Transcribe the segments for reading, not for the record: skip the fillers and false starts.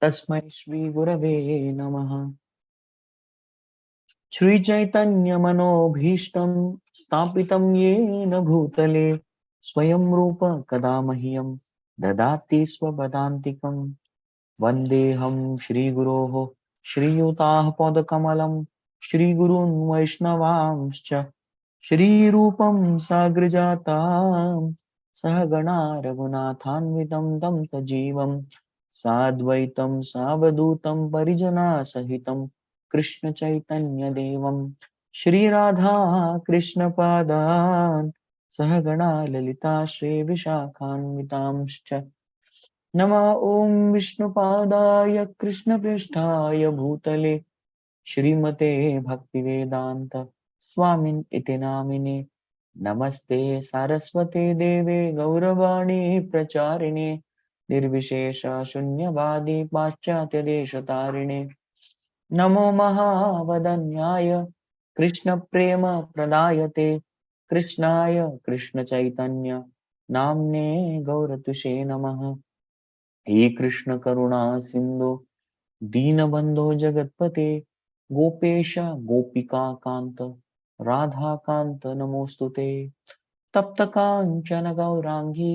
Tasmai Shri Gurave Namaha. Shri Chaitanya Manobhishtam Stapitam Yena Bhutale Swayam Rupa Kadamahyam Dadati Swapadantikam Vandeham Shri Guroho Shri Yutah Padakamalam Shri Gurun Vaishnavamscha Shri Rupam Sagrajatam Sahagana Raghunathanvitam Tam Sajivam Sadvaitam Savadutam Parijana Sahitam Krishna Chaitanya Devam Shri Radha Krishna Padan Sahagana Lalita Shri Vishakhanvitamscha Nama Om Vishnupadaya Krishna Pristhaya Bhutale Shrimate Bhaktivedanta Swamin iti namine Namaste Saraswate Deve Gauravani Pracharine Nirvishesha Shunyavadi Paschatya Deshatarine Namo Mahavadanyaya Krishna Prema Pradayate Krishnaya Krishna Chaitanya Namne Gauratushe Namaha He Krishna Karuna Sindhu दीनबंधो जगत्पते गोपेश गोपिका कांत राधा कांत नमोस्तुते तप्त कांचन गौरांगी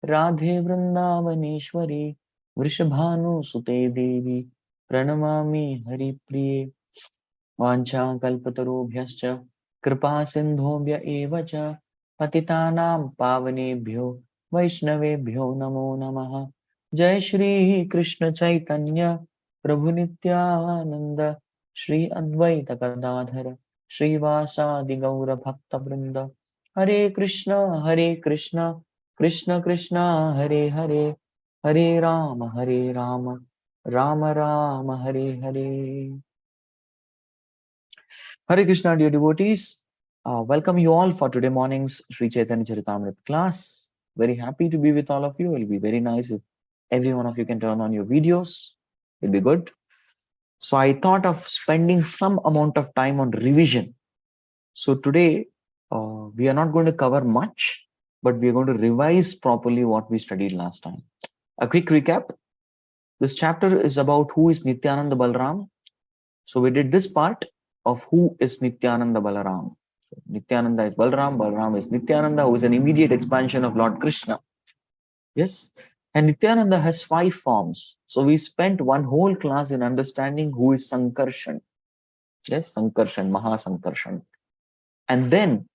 राधे वृंदावनेश्वरी वृषभानुसुते देवी प्रणमामि हरिप्रिये वाञ्छाकल्पतरुभ्यश्च कृपा सिन्धुभ्य एव च पतितानां पावनेभ्यो वैष्णवेभ्यो नमो नमः जय श्री कृष्ण चैतन्य प्रभु नित्यानंद श्री अद्वैत गदाधर श्रीवासादि गौर भक्त वृंद हरे Krishna Krishna Krishna Hare Hare Hare Ram Ram Ram Hare Hare. Hare Krishna, dear devotees. Welcome you all for today morning's Sri Chaitanya Charitamrta class. Very happy to be with all of you. It will be very nice if every one of you can turn on your videos. It'll be good. So I thought of spending some amount of time on revision. So today we are not going to cover much, but we are going to revise properly what we studied last time. A quick recap. This chapter is about who is Nityananda Balram. So we did this part of who is Nityananda Balaram. So Nityananda is Balram, Balram is Nityananda, who is an immediate expansion of Lord Krishna. Yes. And Nityananda has 5 forms. So we spent one whole class in understanding who is Sankarshan. Yes, Sankarshan, Mahasankarshan. And then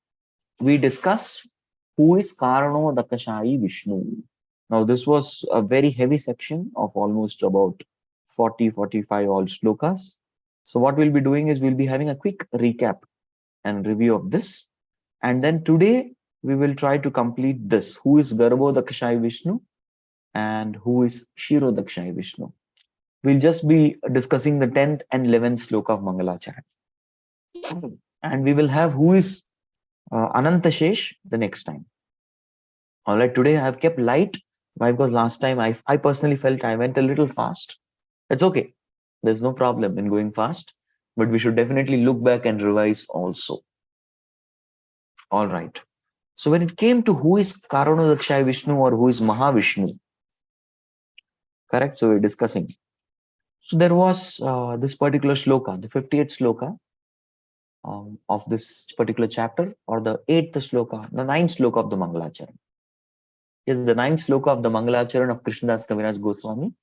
we discussed who is Karano Dakashai Vishnu. Now this was a very heavy section of almost about 40-45 all shlokas. So what we'll be doing is we'll be having a quick recap and review of this. And then today we will try to complete this. Who is Garbho Dakshai Vishnu and who is Shiro Dakshai Vishnu? We'll just be discussing the 10th and 11th sloka of Mangalacharan. And we will have who is Anantashesh the next time. All right, today I have kept light. Why? Because last time I personally felt I went a little fast. It's okay. There's no problem in going fast, but we should definitely look back and revise also. All right. So when it came to who is Karanodakshaya Vishnu or who is Mahavishnu, correct? So we're discussing. So there was this particular shloka, the 50th shloka of this particular chapter, or the 8th shloka, the 9th shloka of the Mangalacharan. Yes, the 9th shloka of the Mangalacharan of Krishnadas Kaviraj Goswami.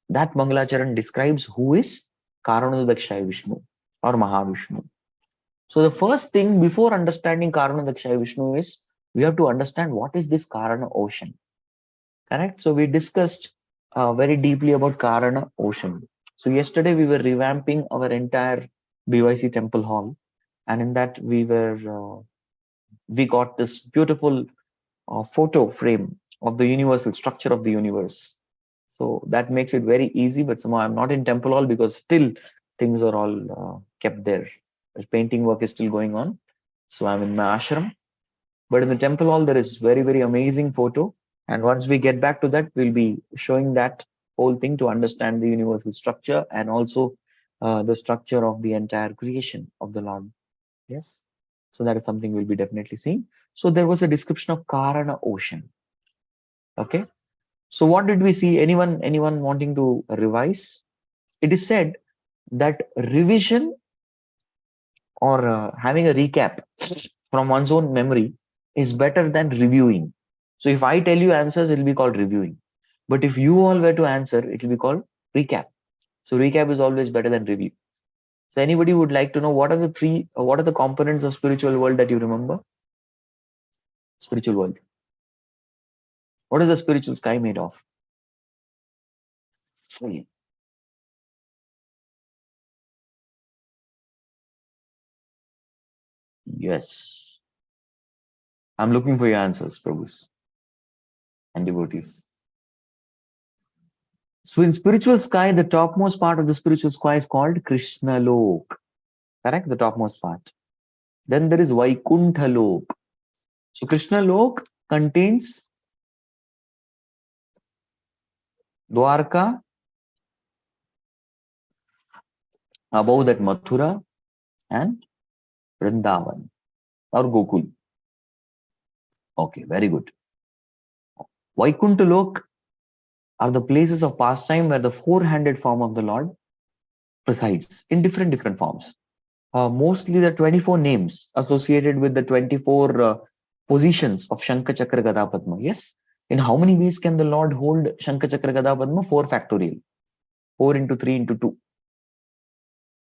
That Mangalacharan describes who is Karanodakshaya Vishnu or Mahavishnu. So the first thing before understanding Karanodakshaya Vishnu is we have to understand what is this Karana ocean. Correct? So we discussed very deeply about Karana ocean. So yesterday we were revamping our entire BYC temple hall, and in that we got this beautiful photo frame of the universal structure of the universe. So that makes it very easy, but somehow I'm not in temple hall because still things are all kept there. The painting work is still going on. So I'm in my ashram. But in the temple hall, there is very, very amazing photo. And once we get back to that, we'll be showing that whole thing to understand the universal structure and also the structure of the entire creation of the Lord. Yes. So that is something we'll be definitely seeing. So there was a description of Karana ocean. Okay. So what did we see? Anyone wanting to revise? It is said that revision or having a recap from one's own memory is better than reviewing. So if I tell you answers, it will be called reviewing. But if you all were to answer, it will be called recap. So recap is always better than review. So anybody would like to know what are the components of spiritual world that you remember? Spiritual world. What is the spiritual sky made of? Hmm. Yes. I'm looking for your answers, Prabhus and devotees. So in spiritual sky, the topmost part of the spiritual sky is called Krishna Lok. Correct? The topmost part. Then there is Vaikuntha Lok. So Krishna Lok contains Dwarka, above that Mathura and Vrindavan or Gokul. Okay, very good. Vaikuntha Lok are the places of pastime where the four-handed form of the Lord presides in different forms. Mostly the 24 names associated with the 24 positions of Shankha Chakra Gada Padma. Yes. In how many ways can the Lord hold Shankha Chakra Gada Padma? 4 factorial. 4 into 3 into 2.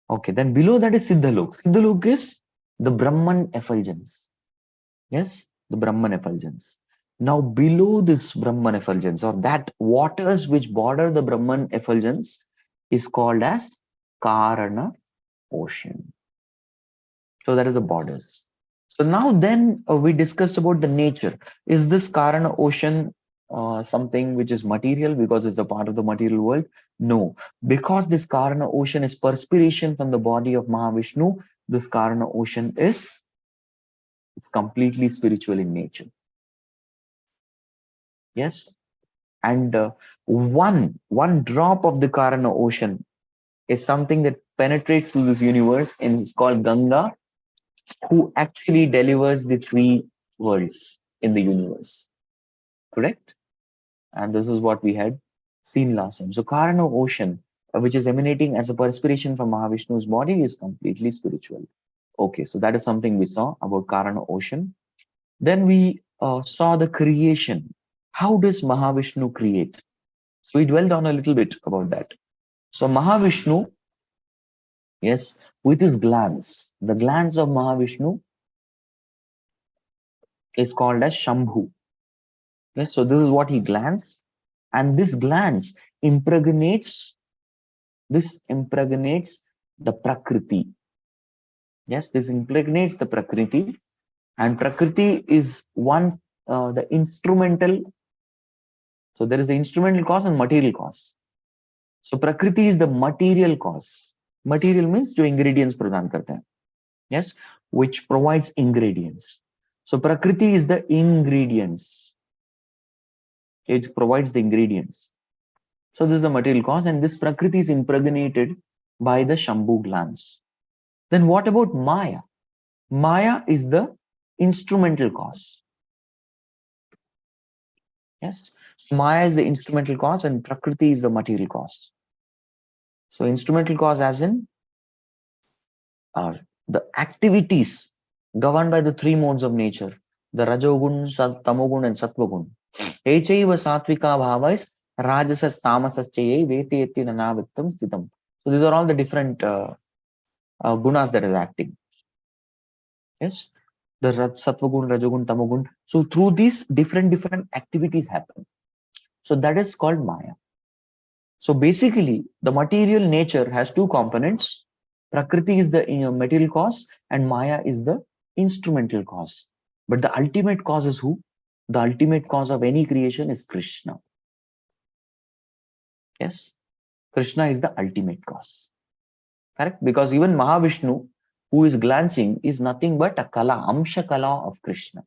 Okay. Then below that is Siddhalok. Siddhalok is the Brahman effulgence. Yes. The Brahman effulgence. Now below this Brahman effulgence, or that waters which border the Brahman effulgence, is called as Karana ocean. So that is the borders. So now then we discussed about the nature. Is this Karana ocean something which is material because it's the part of the material world? No, because this Karana ocean is perspiration from the body of Mahavishnu. This Karana ocean is it's completely spiritual in nature. Yes, and one drop of the Karana ocean is something that penetrates through this universe, and it's called Ganga, who actually delivers the three worlds in the universe. Correct? And this is what we had seen last time. So Karana ocean, which is emanating as a perspiration from Mahavishnu's body, is completely spiritual. Okay, so that is something we saw about Karana ocean. Then we saw the creation. How does Mahavishnu create? So we dwelled on a little bit about that. So Mahavishnu, yes, with his glance, the glance of Mahavishnu is called as Shambhu. Yes, so this is what he glance, and this glance impregnates the Prakriti. Yes, this impregnates the Prakriti, and Prakriti is the instrumental. So there is the instrumental cause and material cause. So Prakriti is the material cause. Material means जो ingredients प्रदान करते हैं. Yes, which provides ingredients. So Prakriti is the ingredients. It provides the ingredients. So this is the material cause, and this Prakriti is impregnated by the Shambhu glance. Then what about Maya? Maya is the instrumental cause. Yes, Maya is the instrumental cause and Prakriti is the material cause. So instrumental cause as in the activities governed by the three modes of nature, the Rajogun, Tamogun and Sattvagun. Echaiva Satvika Bhavais, Rajasas Tamasas Veti Eti Nanavittam Stitam. So these are all the different gunas that is acting. Yes, the Sattvagun, Rajogun, Tamogun. So through these different activities happen. So that is called Maya. So basically, the material nature has two components. Prakriti is the material cause and Maya is the instrumental cause. But the ultimate cause is who? The ultimate cause of any creation is Krishna. Yes, Krishna is the ultimate cause. Correct? Because even Mahavishnu, who is glancing, is nothing but a kala, amsha kala of Krishna.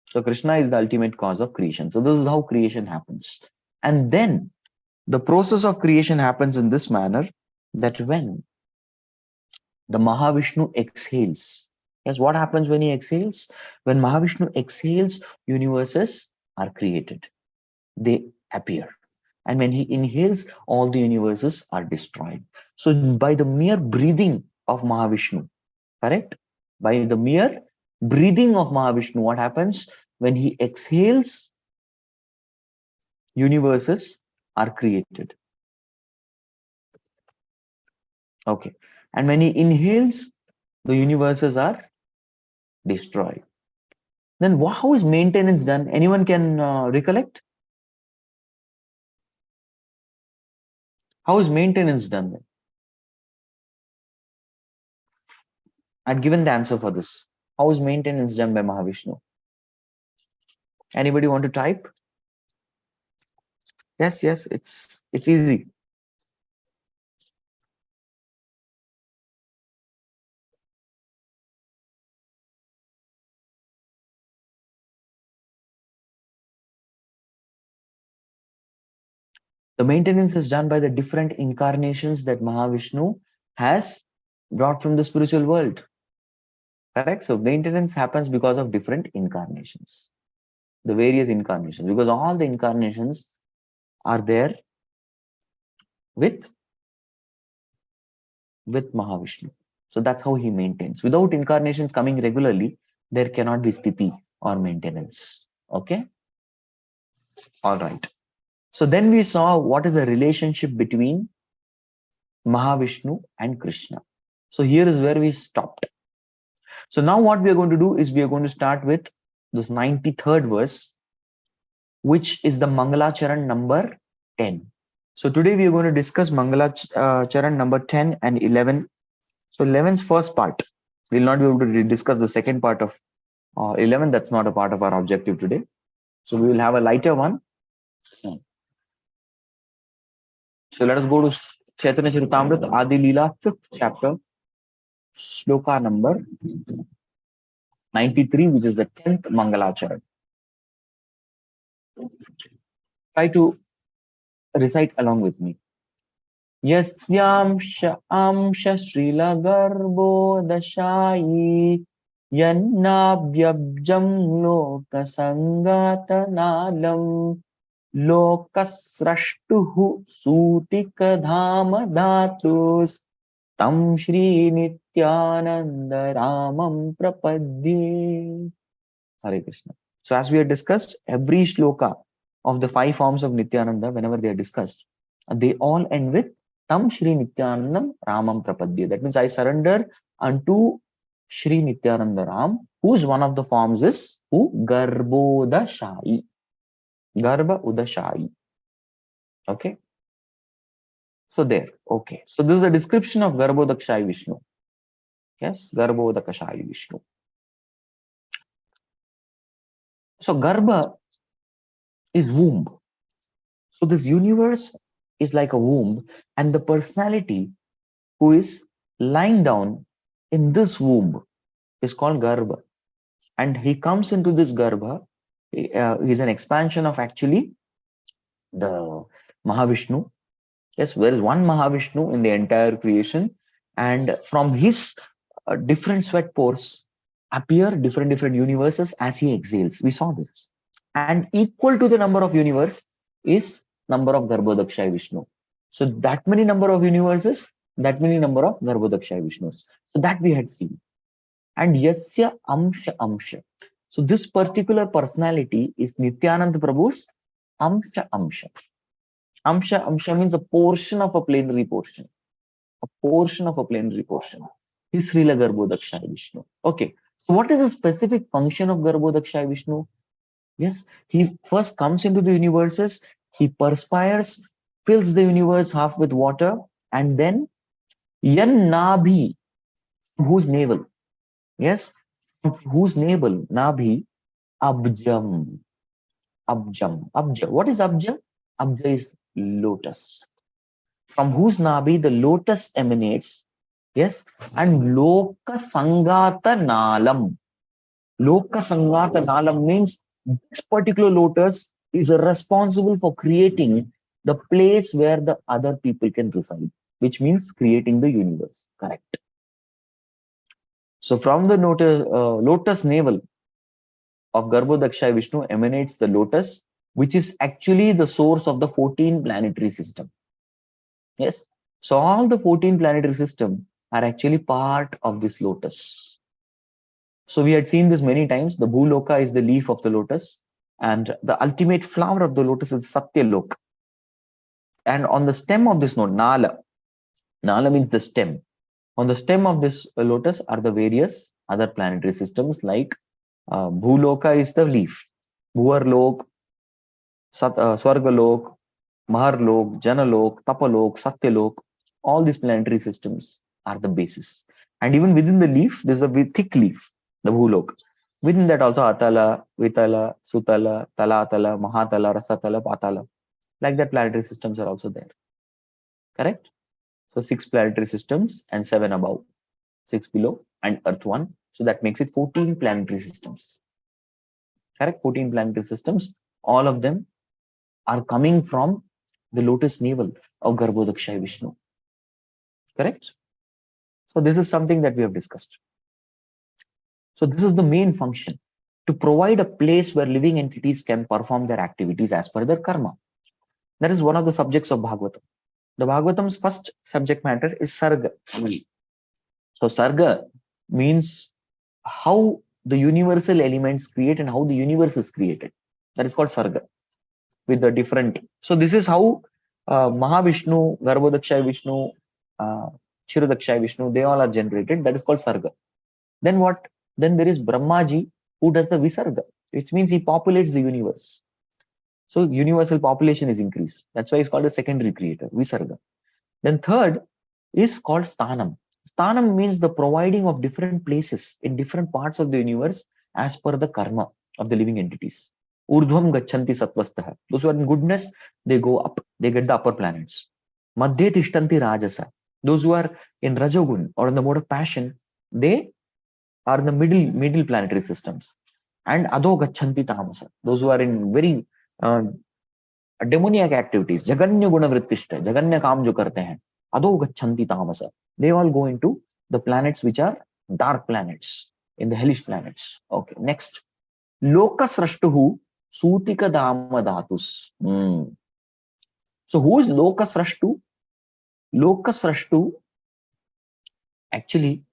So Krishna is the ultimate cause of creation. So this is how creation happens. And then the process of creation happens in this manner, that when the Mahavishnu exhales. Yes, what happens when he exhales? When Mahavishnu exhales, universes are created. they appear. And when he inhales, all the universes are destroyed. So by the mere breathing of Mahavishnu, correct? By the mere breathing of Mahavishnu, what happens? When he exhales, universes are created. Okay. And when he inhales, the universes are destroyed. Then how is maintenance done? Anyone can recollect? How is maintenance done then? I'd given the answer for this. How is maintenance done by Mahavishnu? Anybody want to type? Yes, yes, it's easy. The maintenance is done by the different incarnations that Mahavishnu has brought from the spiritual world. Correct? So maintenance happens because of different incarnations, the various incarnations, because all the incarnations are there with Mahavishnu. So that's how he maintains. Without incarnations coming regularly, there cannot be sthiti or maintenance. Okay? All right. So then we saw what is the relationship between Mahavishnu and Krishna. So here is where we stopped. So now what we are going to do is we are going to start with this 93rd verse, which is the Mangala Charan number 10. So today we are going to discuss Mangala Charan number 10 and 11. So 11's first part. We'll not be able to discuss the second part of 11. That's not a part of our objective today. So we will have a lighter one. So let us go to Chaitanya Charitamrta, Adi Lila, 5th chapter, shloka number 93, which is the 10th Mangalacharan. Try to recite along with me. Yasyamsha amsha srilagarbo dashayi yannabhyabjam lokasangata lokasrashtuhu sutikadhama dhatus tam Shri Nityananda Ramam Prapadye. Hare Krishna. So as we had discussed, every shloka of the 5 forms of Nityananda, whenever they are discussed, they all end with Tam Shri Nityanandam Ramam Prapadye. That means I surrender unto Shri Nityananda Ram, whose one of the forms is who? Garbhodashai. Garbha Udashai. Okay. So there. Okay. So this is a description of Garbhodakshai Vishnu. Yes, Garbhodakashai Vishnu. So Garbha is womb. So this universe is like a womb, and the personality who is lying down in this womb is called Garbha. And he comes into this Garbha. He's an expansion of actually the Mahavishnu. Yes, there is one Mahavishnu in the entire creation, and from his different sweat pores appear different universes as he exhales. We saw this, and equal to the number of universe is number of Garbhodakshai Vishnu. So that many number of universes, that many number of Garbhodakshai Vishnus. So that we had seen. And Yasya Amsha Amsha. So this particular personality is Nityanand Prabhu's Amsha Amsha. Amsha Amsha means a portion of a plenary portion. A portion of a plenary portion. It's Srila Garbhodakshai Vishnu. Okay. So what is the specific function of Garbhodakshai Vishnu? Yes, he first comes into the universes, he perspires, fills the universe half with water, and then Yan Nabhi, whose navel? Yes, whose navel? Nabhi, Abjam. Abjam. Abja. What is Abja? Abja is lotus. From whose Nabhi the lotus emanates. Yes, and Loka Sangata Nalam. Loka Sangata Nalam means this particular lotus is responsible for creating the place where the other people can reside, which means creating the universe. Correct. So from the lotus navel of Garbhodakshai Vishnu emanates the lotus, which is actually the source of the 14 planetary system. Yes. So all the 14 planetary system are actually part of this lotus. So we had seen this many times. The Bhuloka is the leaf of the lotus, and the ultimate flower of the lotus is Satyaloka. And on the stem of this node, Nala, Nala means the stem. On the stem of this lotus are the various other planetary systems like Bhuloka is the leaf, Bhuvarlok, Swargalok, Maharlok, Janalok, Tapalok, Satyalok, all these planetary systems are the basis. And even within the leaf, there's a thick leaf, the Bhulok. Within that also Atala, Vitala, Sutala, Talatala, Mahatala, Rasatala, Patala. Like that, planetary systems are also there. Correct? So 6 planetary systems and 7 above, 6 below, and Earth 1. So that makes it 14 planetary systems. Correct? 14 planetary systems. All of them are coming from the lotus navel of Garbhodakshaya Vishnu. Correct? So this is something that we have discussed. So this is the main function, to provide a place where living entities can perform their activities as per their karma. That is one of the subjects of Bhagavatam. The Bhagavatam's first subject matter is Sarga. So Sarga means how the universal elements create and how the universe is created. That is called Sarga. With the different. So this is how Mahavishnu, Garbhodakshaya Vishnu, Kshirodakshaya Vishnu, they all are generated. That is called Sarga. Then what? Then there is Brahmaji who does the Visarga, which means he populates the universe. So universal population is increased. That's why it's called a secondary creator, Visarga. Then third is called Sthanam. Sthanam means the providing of different places in different parts of the universe as per the karma of the living entities. Urdhvam gachanti sattvastaha. Those who are in goodness, they go up, they get the upper planets. Madhye tishtanti rajasa. Those who are in rajogun or in the mode of passion, they are in the middle planetary systems. And adho gachanti tamasa. Those who are in very demoniac activities, jaganya guna vrittishta, jaganya kaam jo karte hain, adho gachanti tamasa. They all go into the planets which are dark planets, in the hellish planets. Okay, next. Lokasrashtuhu Sutika Dhamma Dhatus. So who is Lokasrashtu? Lokasrashtu actually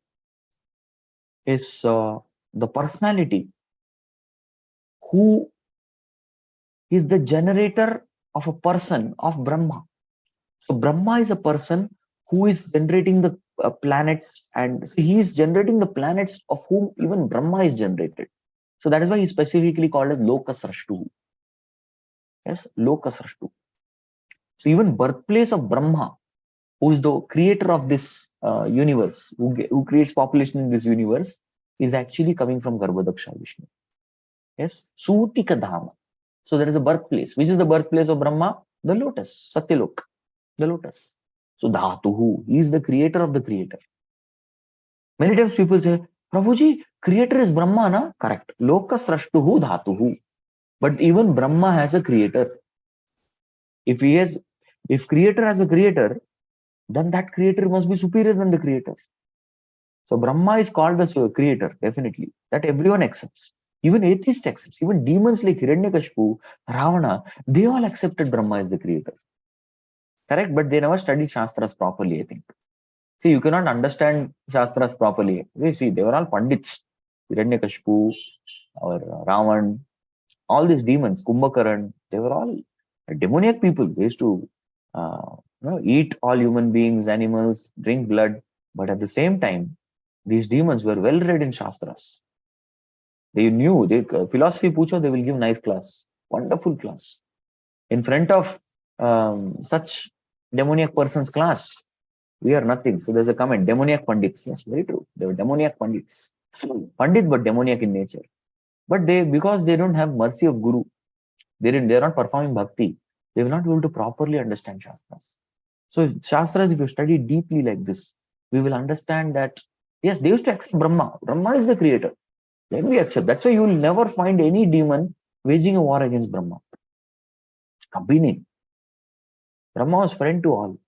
is the personality who is the generator of a person of Brahma. So Brahma is a person who is generating the planets, and he is generating the planets of whom even Brahma is generated. So that is why he is specifically called as Lokasrashtu. Yes, Lokasrashtu. So even birthplace of Brahma, who is the creator of this universe, who creates population in this universe, is actually coming from Garbhodakshaya Vishnu. Yes, Sutika Dhama. So there is a birthplace. Which is the birthplace of Brahma? The lotus, Satyalok, the lotus. So Dhatuhu, he is the creator of the creator. Many times people say, Prabhuji, creator is Brahma, na? Correct. Lokasrashtuhu Dhatuhu. But even Brahma has a creator. If creator has a creator, then that creator must be superior than the creator. So Brahma is called as a creator, definitely. That everyone accepts. Even atheists accept. Even demons like Hiranyakashipu, Ravana, they all accepted Brahma as the creator. Correct? But they never studied Shastras properly, I think. See, you cannot understand Shastras properly. See, they were all Pandits. Hiranyakashipu or Ravan, all these demons, Kumbhakaran, they were all demoniac people. They used to eat all human beings, animals, drink blood. But at the same time, these demons were well read in Shastras. They knew, philosophy pucho, they will give nice class, wonderful class. In front of such demoniac person's class, we are nothing. So there's a comment, demoniac pandits. Yes, very true. They were demoniac pandits. Pandit, but demoniac in nature. But because they don't have mercy of Guru, they're not performing bhakti, they will not be able to properly understand Shastras. So Shastras, if you study deeply like this, we will understand that, yes, they used to accept Brahma. Brahma is the creator. Then we accept. That's why you will never find any demon waging a war against Brahma. Kabhi nahi. Brahma was friend to all.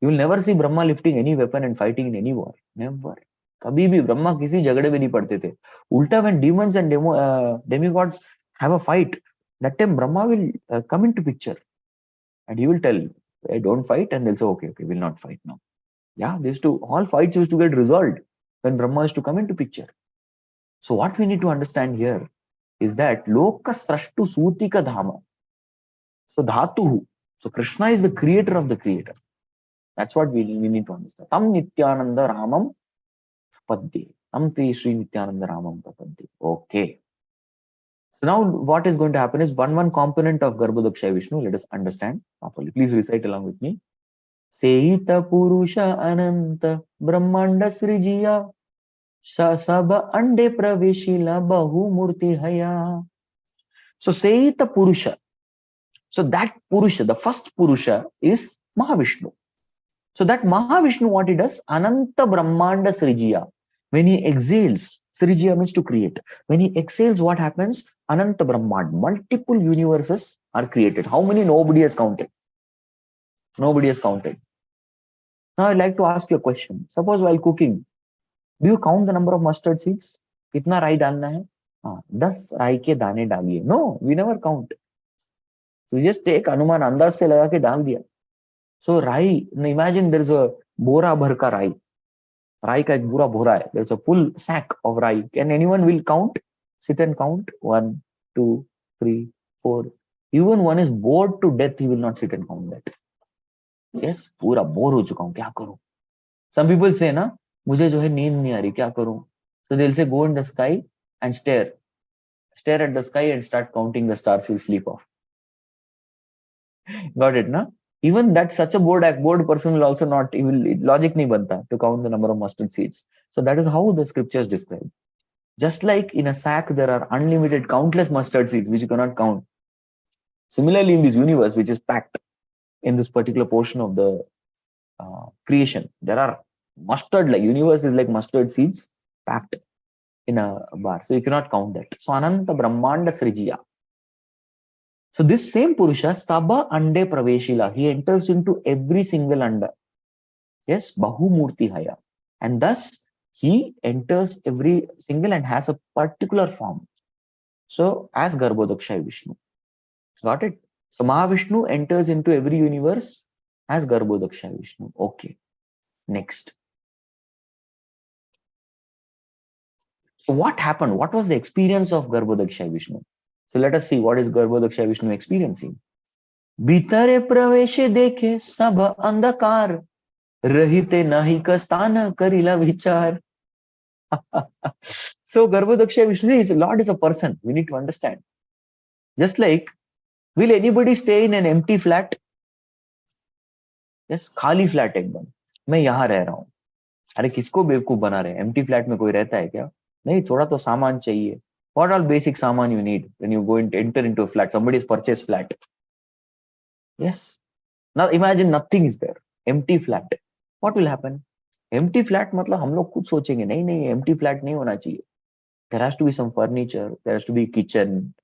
You will never see Brahma lifting any weapon and fighting in any war. Never. Kabhi bhi Brahma kisi jagade mein nahi padte the. Ulta, when demons and demigods have a fight, That time Brahma will come into picture and he will tell, hey, don't fight, and they'll say, okay, okay, we'll not fight now. Yeah, all fights used to get resolved when Brahma is to come into picture. So what we need to understand here is that Loka Srashtu Sutika Dhama. So Dhatuhu. So Krishna is the creator of the creator. That's what we need to understand. Tam Nityananda Ramam Padde. Tam Te Sri Nityananda Ramam Padde. Okay. So now what is going to happen is one component of Garbhodakshay Vishnu. Let us understand properly. Please recite along with me. Seita Purusha Ananta Brahmanda Srijiya Sab Ande Praveshila Bahu Murti Haya. So Seita Purusha. So that Purusha, the first Purusha is Mahavishnu. So that Mahavishnu, what he does, Ananta Brahmanda Srijiya. When he exhales, Srijiya means to create. When he exhales, what happens? Ananta Brahmand, multiple universes are created. How many? Nobody has counted. Nobody has counted. Now I'd like to ask you a question. Suppose while cooking, do you count the number of mustard seeds? कितना राई डालना है? 10 राई के दाने डालिए. No, we never count. We just take अनुमान अंदाज से लगा के डाल दिया. So rai, imagine there's a bora bhar ka rai. Rai ka ek pura bhora hai. There's a full sack of rai. Can anyone will count? Sit and count. 1, 2, 3, 4. Even one is bored to death, he will not sit and count that. Yes, पूरा bore हो चुका हूँ, क्या करूँ? Some people say ना, मुझे जो है नींद नहीं आ रही, क्या करूँ? So they'll say go in the sky and stare at the sky and start counting the stars. You'll sleep off. Got it, na? Even that such a bored person will also not, logic nahi banta to count the number of mustard seeds. So that is how the scriptures describe. Just like in a sack, there are unlimited, countless mustard seeds which you cannot count. Similarly, in this universe, which is packed in this particular portion of the creation, there are universe is like mustard seeds packed in a bar. So you cannot count that. So Ananta Brahmanda Srijiya. So this same Purusha, Sabha Ande Praveshila, he enters into every single anda. Yes, Bahumurti Haya. And thus he enters every single and has a particular form. So as Garbhodakshay Vishnu. Got it? So Mahavishnu enters into every universe as Garbhodakshay Vishnu. Okay. Next. So what happened? What was the experience of Garbhodakshay Vishnu? So let us see what is Garbhodakshay Vishnu experiencing. भीतरे प्रवेशे देखे सब अंधकार रहिते नाही कस्तान करिला विचार. So Garbhodakshay Vishnu is Lord is a person. We need to understand. Just like, will anybody stay in an empty flat? Yes, खाली फ्लैट एकदम. मैं यहाँ रह रहा हूँ. अरे किसको बेवकूफ बना रहे? एम्प्टी फ्लैट में कोई रहता है क्या? नहीं, थोड़ा तो सामान चाहिए. What all basic saman you need when you go and enter into a flat? Somebody's purchased flat. Yes. Now imagine nothing is there. Empty flat. What will happen? Empty flat मतलब हम लोग खुद सोचेंगे नहीं empty flat नहीं होना चाहिए. There has to be some furniture. There has to be kitchen.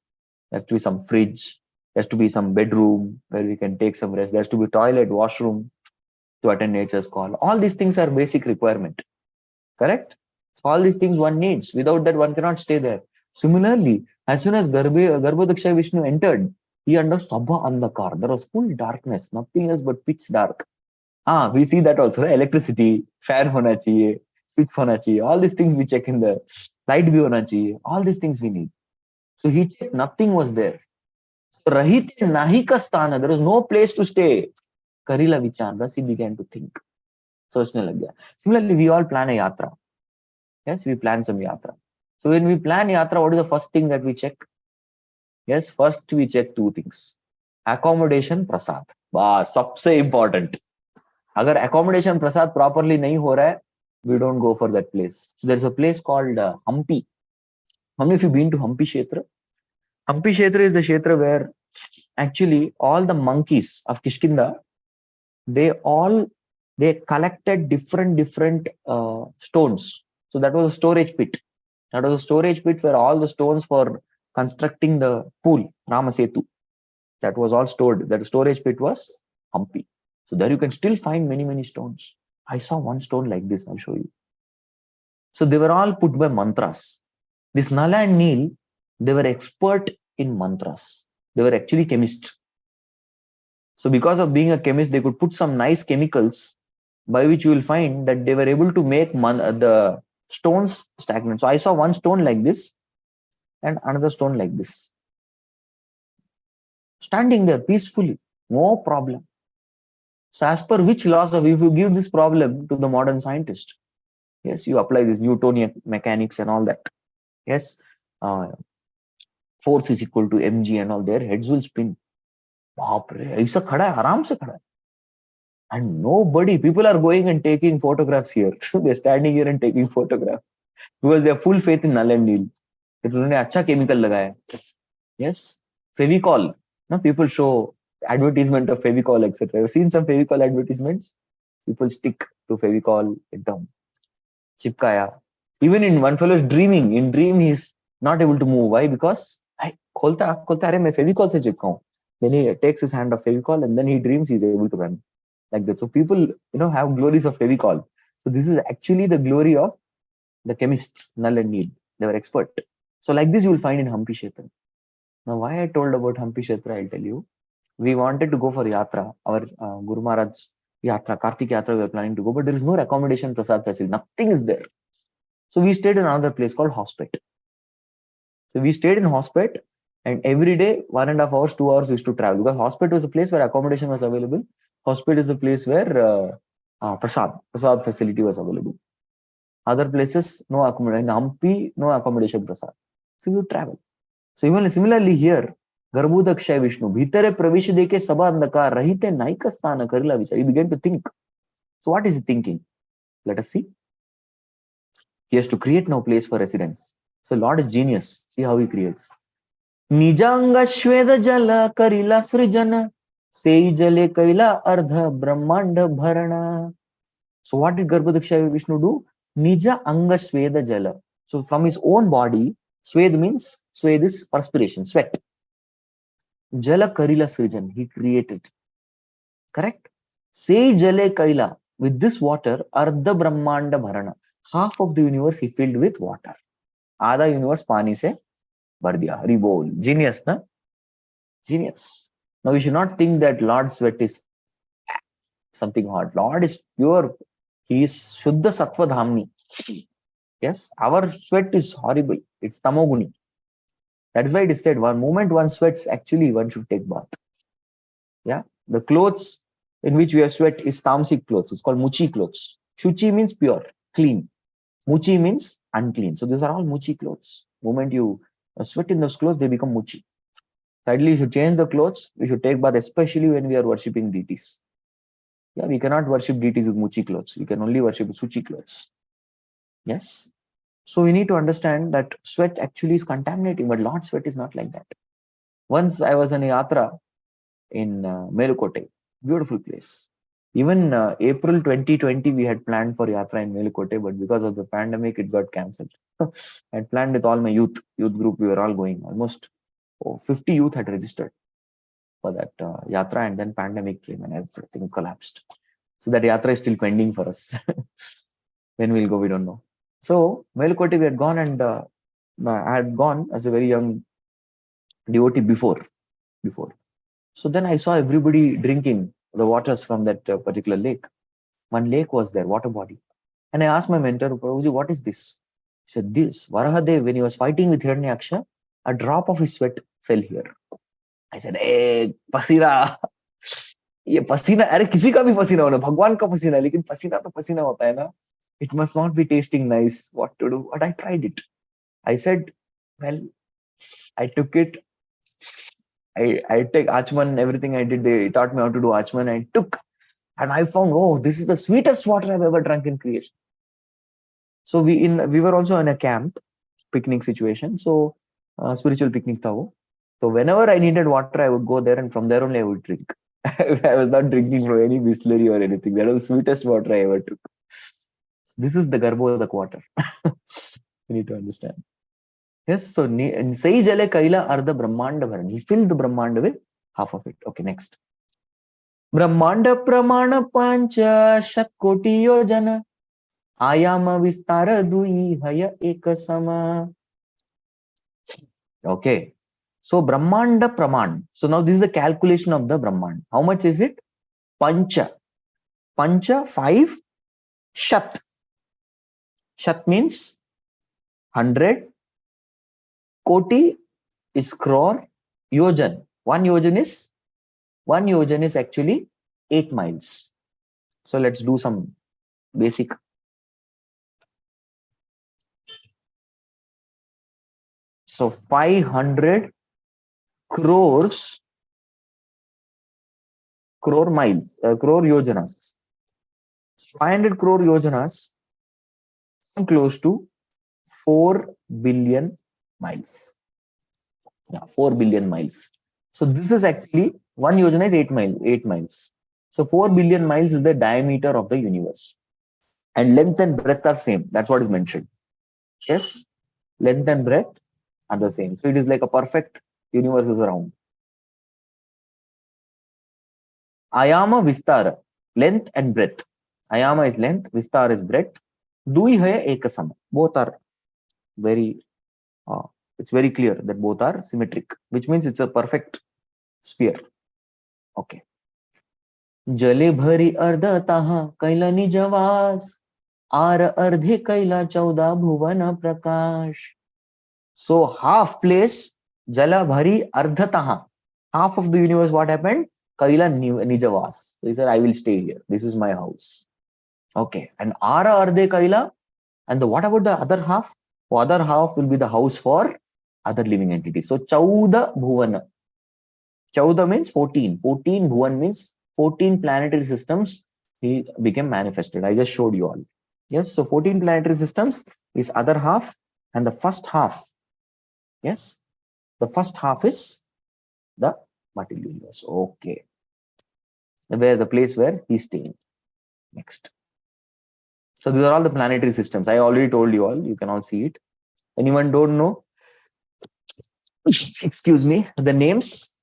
There has to be some fridge. There has to be some bedroom where we can take some rest. There has to be toilet, washroom to attend nature's call. All these things are basic requirement. Correct? So all these things one needs. Without that, one cannot stay there. Similarly, as soon as Garbhodakshay Vishnu entered, he understood Sabha Andhakar. There was full darkness, nothing else but pitch dark. We see that also. Right? Electricity, fan hona chahiye, switch hona chahiye. All these things we check in the light bhi hona chahiye. All these things we need. So he checked, nothing was there. So Rahit nahi ka sthana. There was no place to stay. Karila vichar. Thus he began to think. Sochne lag gaya. Similarly, we all plan a yatra. Yes, we plan some yatra. So when we plan yatra, what is the first thing that we check? Yes, first we check 2 things. Accommodation, prasad. Bas, सबसे important. अगर accommodation prasad properly नहीं हो रहा है, we don't go for that place. So there is a place called Hampi. How many of you been to Hampi Kshetra? Hampi Kshetra is the Kshetra where actually all the monkeys of Kishkinda, they collected different stones. So that was a storage pit. That was a storage pit where all the stones for constructing the pool, Ramasetu, that was all stored. That storage pit was Hampi. So there you can still find many stones. I saw one stone like this. I'll show you. So they were all put by mantras. This Nala and Neel, they were expert in mantras. They were actually chemists. So because of being a chemist, they could put some nice chemicals by which you will find that they were able to make the stones stagnant. So I saw one stone like this and another stone like this, standing there peacefully, no problem. So as per which laws of, if you give this problem to the modern scientist, yes, you apply this Newtonian mechanics and all that. Yes, uh, force is equal to mg and all, their heads will spin. बाप रे, ऐसा खड़ा है, आराम से खड़ा है. And nobody, people are going and taking photographs here. They're standing here and taking photographs because they have full faith in null and nil. उन्होंने अच्छा chemical लगाया. Yes, Fevicol. No, people show advertisement of Fevicol, etc. I've seen some Fevicol advertisements. People stick to Fevicol एकदम चिपकाया. Even in one fellow's dreaming, in dream he's not able to move. Why? Because I खोलता अरे मैं Fevicol से चिपकाऊं. Then he takes his hand of Fevicol and then he dreams he's able to run like that. So people, have glories of Fevicol. So this is actually the glory of the chemists, Null and Neel. They were expert. So like this you will find in Hampi Kshetra. Now why I told about Hampi Kshetra, I'll tell you. We wanted to go for Yatra, our Guru Maharaj's Yatra, Kartik Yatra we were planning to go, but there is no accommodation Prasad facility. Nothing is there. So we stayed in another place called Hospet. So we stayed in Hospet and every day, 1.5 hours, 2 hours we used to travel because Hospet was a place where accommodation was available. Hospet is a place where Prasad facility was available. Other places, no accommodation. In Hampi, no accommodation Prasad. So you travel. So even similarly here, Garbhudakshay Vishnu, Bhitare Pravish Deke Sabandaka, Rahite Naikastana Karila Vichar. You began to think. So what is he thinking? Let us see. He has to create now place for residence. So Lord is genius. See how he creates. Nijanga Shveda Jala Karila Srijana, Sei Jale Kaila Ardha Brahmanda Bharana. So what did Garbhudakshay Vishnu do? Nija Anga Sweda Jala. So from his own body, Swed means, Swed is perspiration, sweat. Jala Karila Srijan, he created. Correct? Say Jale Kaila, with this water, Ardha Brahmanda Bharana. Half of the universe he filled with water. Adha universe pani se bhar diya. Rebol. Genius, na? Genius. Now we should not think that Lord's sweat is something hot. Lord is pure. He is Shuddha Sattva Dhamni. Yes, our sweat is horrible. It's Tamoguni. That is why it is said, one moment one sweats, actually one should take bath. Yeah, the clothes in which we have sweat is tamasic clothes. It's called muchi clothes. Shuchi means pure, clean. Muchi means unclean. So these are all muchi clothes. Moment you sweat in those clothes, they become muchi. So ideally, you should change the clothes. We should take bath, especially when we are worshipping deities. Yeah, we cannot worship deities with muchi clothes. We can only worship with suchi clothes. Yes. So we need to understand that sweat actually is contaminating, but Lord's sweat is not like that. Once I was on a yatra in Melukote, beautiful place. Even April 2020, we had planned for yatra in Melukote, but because of the pandemic, it got cancelled. I had planned with all my youth group. We were all going. Almost 50 youth had registered for that yatra, and then pandemic came and everything collapsed. So that yatra is still pending for us. When we'll go, we don't know. So Melukote, we had gone, and I had gone as a very young devotee before. So then I saw everybody drinking the waters from that particular lake. One lake was there, water body. And I asked my mentor, Prabhuji, what is this? He said, this. Varahadev, when he was fighting with Hiranyaksha, a drop of his sweat fell here. I said, hey, pasina. ये पसीना, अरे किसी का भी पसीना होना, भगवान का पसीना, लेकिन पसीना तो पसीना होता है ना. It must not be tasting nice. What to do? But I tried it. I said, well, I took it. I take Achman, everything I did, they taught me how to do Achman. I took, and I found, oh, this is the sweetest water I've ever drunk in creation. So we were also in a camp, picnic situation. So spiritual picnic tha wo. So whenever I needed water, I would go there, and from there only I would drink. I was not drinking from any distillery or anything. That was the sweetest water I ever took. This is the Garbhodak water. You need to understand. Yes, so Sai Jale Kaila Ardha Brahmanda Bharan. He filled the Brahmanda with half of it. Okay, next. Brahmanda Pramana Pancha Shatkoti Yojana Ayama Vistara Dui Haya Ekasama. Okay, So Brahmanda Praman. So now this is the calculation of the Brahmand. How much is it? Pancha. Pancha 5. Shat. Shat means 100. Koti is crore. Yojan. One yojan is actually 8 miles. So let's do some basic. So 500 crores, crore miles, crore yojanas. 500 crore yojanas come close to 4 billion miles. Yeah, 4 billion miles. So this is actually one yojana is 8 miles. So 4 billion miles is the diameter of the universe. And length and breadth are same. That's what is mentioned. Yes, length and breadth are the same. So it is like a perfect universe is around. Ayama Vistara, length and breadth. Ayama is length, Vistara is breadth. Dui hai ekasam. Both are very, it's very clear that both are symmetric, which means it's a perfect sphere. Okay. जले भरी अर्धतः कैला निजवास are अर्धे कैला 14 भुवन प्रकाश. So half place jala bhari ardhataha. Half of the universe, what happened? Kaila nijavas. So he said, I will stay here. This is my house. Okay. And ara ardhe kaila. And what about the other half? The other half will be the house for other living entities. So chauda bhuvana. Chauda means 14. 14 bhuvan means 14 planetary systems he became manifested. I just showed you all. Yes. So 14 planetary systems is other half, and the first half. Yes. The first half is the material universe. Okay. Where the place where he's staying. Next. So these are all the planetary systems. I already told you all. You can all see it. Anyone don't know? Excuse me. The names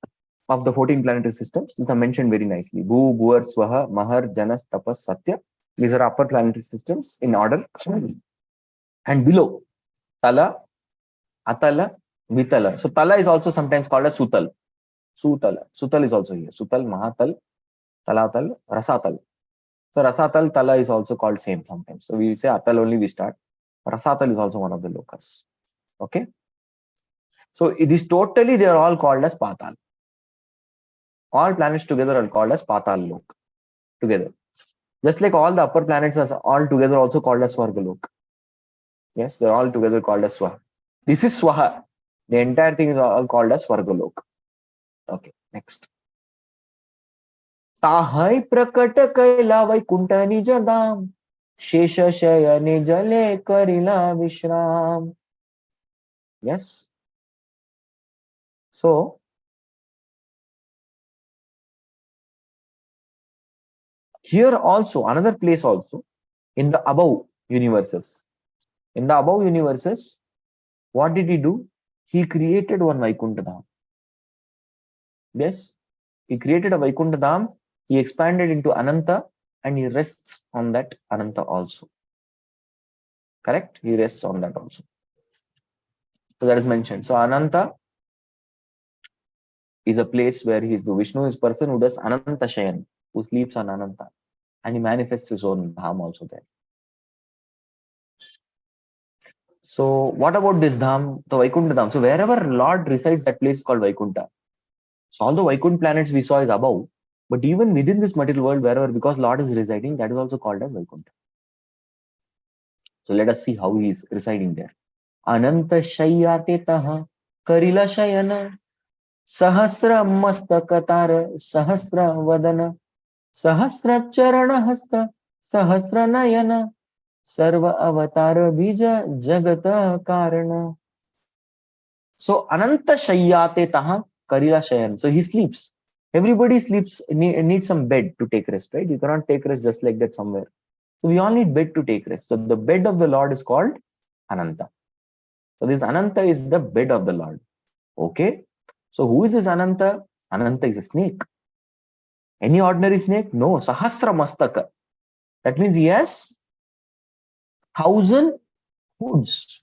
of the 14 planetary systems. These are mentioned very nicely. Bhu, Bhuvar, Swaha, Mahar, Janas, Tapas, Satya. These are upper planetary systems in order. And below, Tala, Atala, Vitala. So Tala is also sometimes called as Sutal. Sutala. Sutal is also here. Sutal, Mahatal, Talatal, Rasatal. So Rasatal, Tala is also called same sometimes. So we say Atal only we start. Rasatal is also one of the lokas. Okay. So it is totally, they are all called as Patal. All planets together are called as Patal Lok. Together. Just like all the upper planets are all together also called as Swargalok. Yes, they're all together called as Swaha. This is Swaha. The entire thing is all called as Swargalok. Okay, next. ताहै प्रकट कैला वैकुंठ निज धाम शेष शयने जले करिला विश्राम. Yes. So here also another place also in the above universes. In the above universes, what did he do? He created one Vaikuntha Dham. Yes, he created a Vaikuntha Dham. He expanded into Ananta and he rests on that Ananta also. Correct? He rests on that also. So that is mentioned. So Ananta is a place where he is the Vishnu is person who does Ananta Shayan, who sleeps on Ananta, and he manifests his own Dham also there. So what about this Dham, the Vaikuntha Dham? So wherever Lord resides, that place is called Vaikuntha. So all the Vaikuntha planets we saw is above, but even within this material world, wherever, because Lord is residing, that is also called as Vaikuntha. So let us see how he is residing there. Ananta Shayyate Taha Karila Shayana Sahasra Mastakatara Sahasra Vadana Sahasra Charana Hasta Sahasra Nayana Sarva Avatara Bija Jagata Karana. So Ananta Shayyate Taha Karila Shayan. So he sleeps. Everybody sleeps, needs some bed to take rest, right? You cannot take rest just like that somewhere. So we all need bed to take rest. So the bed of the Lord is called Ananta. So this Ananta is the bed of the Lord. Okay. So who is this Ananta? Ananta is a snake. Any ordinary snake? No. Sahasra Mastaka. That means he has 1,000 hoods.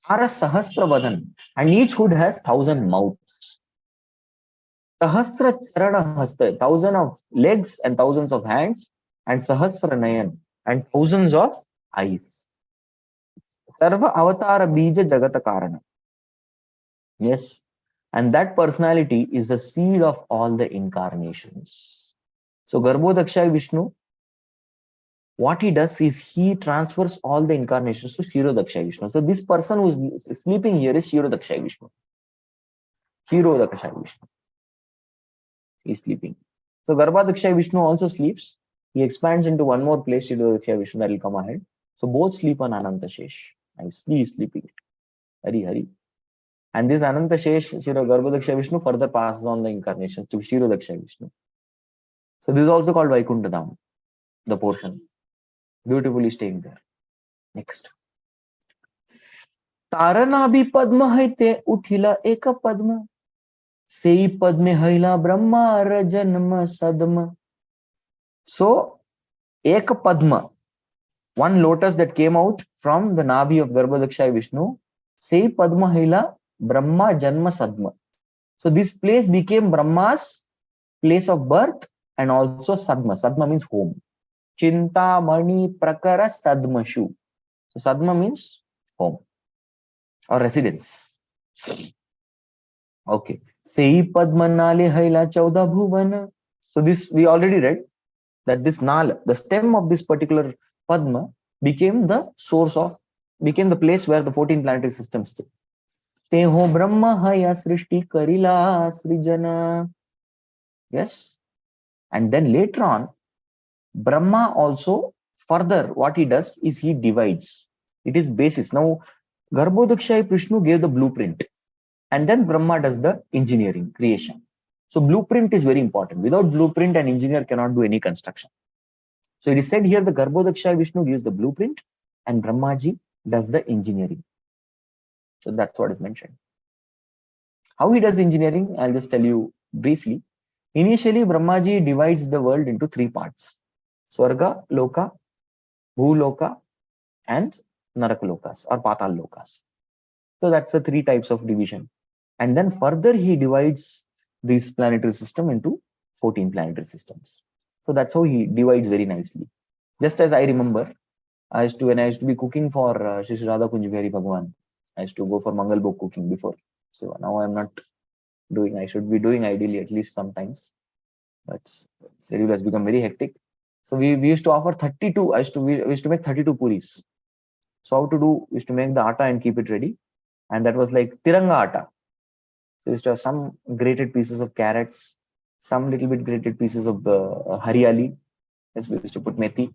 Ara Sahasra Vadan. And each hood has 1,000 mouths. Sahasra Charana Hasta, thousand of legs and thousands of hands, and Sahasra Nayan, and thousands of eyes. Sarva Avatara Bija Jagata Karana. Yes. And that personality is the seed of all the incarnations. So Garbhodakshay Vishnu, what he does is he transfers all the incarnations to Shirodakshay Vishnu. So this person who is sleeping here is Shirodakshay Vishnu. Shirodakshay Vishnu. He is sleeping. So Garbhodakshay Vishnu also sleeps. He expands into one more place, Shirodakshay Vishnu, that will come ahead. So both sleep on Ananta Shesh. And he is sleeping. Hari Hari. And this Ananta Shesh, Garbhodakshay Vishnu, further passes on the incarnations to Shirodakshay Vishnu. So this is also called Vaikuntha Dham, the portion. Beautifully staying there. Next. Taranabhi Padma haite uthila eka Padma. Sei Padme haila Brahma Rajanma Sadma. So, Eka Padma, one lotus that came out from the Nabi of Garbhodakshay Vishnu. Sei Padma haila Brahma Janma Sadma. So this place became Brahma's place of birth and also Sadma. Sadma means home. Chinta Mani Prakara Sadmashu. So Sadma means home or residence. Okay. Sei Padma Nale Haila Chauda Bhuvana. So this we already read that this Nala, the stem of this particular Padma, became the source of, became the place where the 14 planetary systems stay. Teho Brahma Haya Srishti Karila Srijana. Yes. And then later on, Brahma also further what he does is he divides. It is basis. Now, Garbhodakshay Vishnu gave the blueprint. And then Brahma does the engineering, creation. So blueprint is very important. Without blueprint, an engineer cannot do any construction. So it is said here the Garbhodakshay Vishnu gives the blueprint and Brahmaji does the engineering. So that's what is mentioned. How he does engineering, I'll just tell you briefly. Initially, Brahmaji divides the world into three parts. Swarga, Loka, Bhuloka, and Narakalokas or Patal Lokas. So that's the three types of division. And then further he divides this planetary system into 14 planetary systems. So that's how he divides very nicely. Just as I remember, when I used to be cooking for Shri Radha Kunj Bihari Bhagwan, I used to go for Mangal Bhog cooking before. So now I'm not doing, I should be doing ideally at least sometimes. But schedule has become very hectic. So we used to offer 32, we used to make 32 puris. So how to do is to make the atta and keep it ready. And that was like Tiranga atta. So we used to have some grated pieces of carrots, some little bit grated pieces of the hariali. Yes, we used to put methi.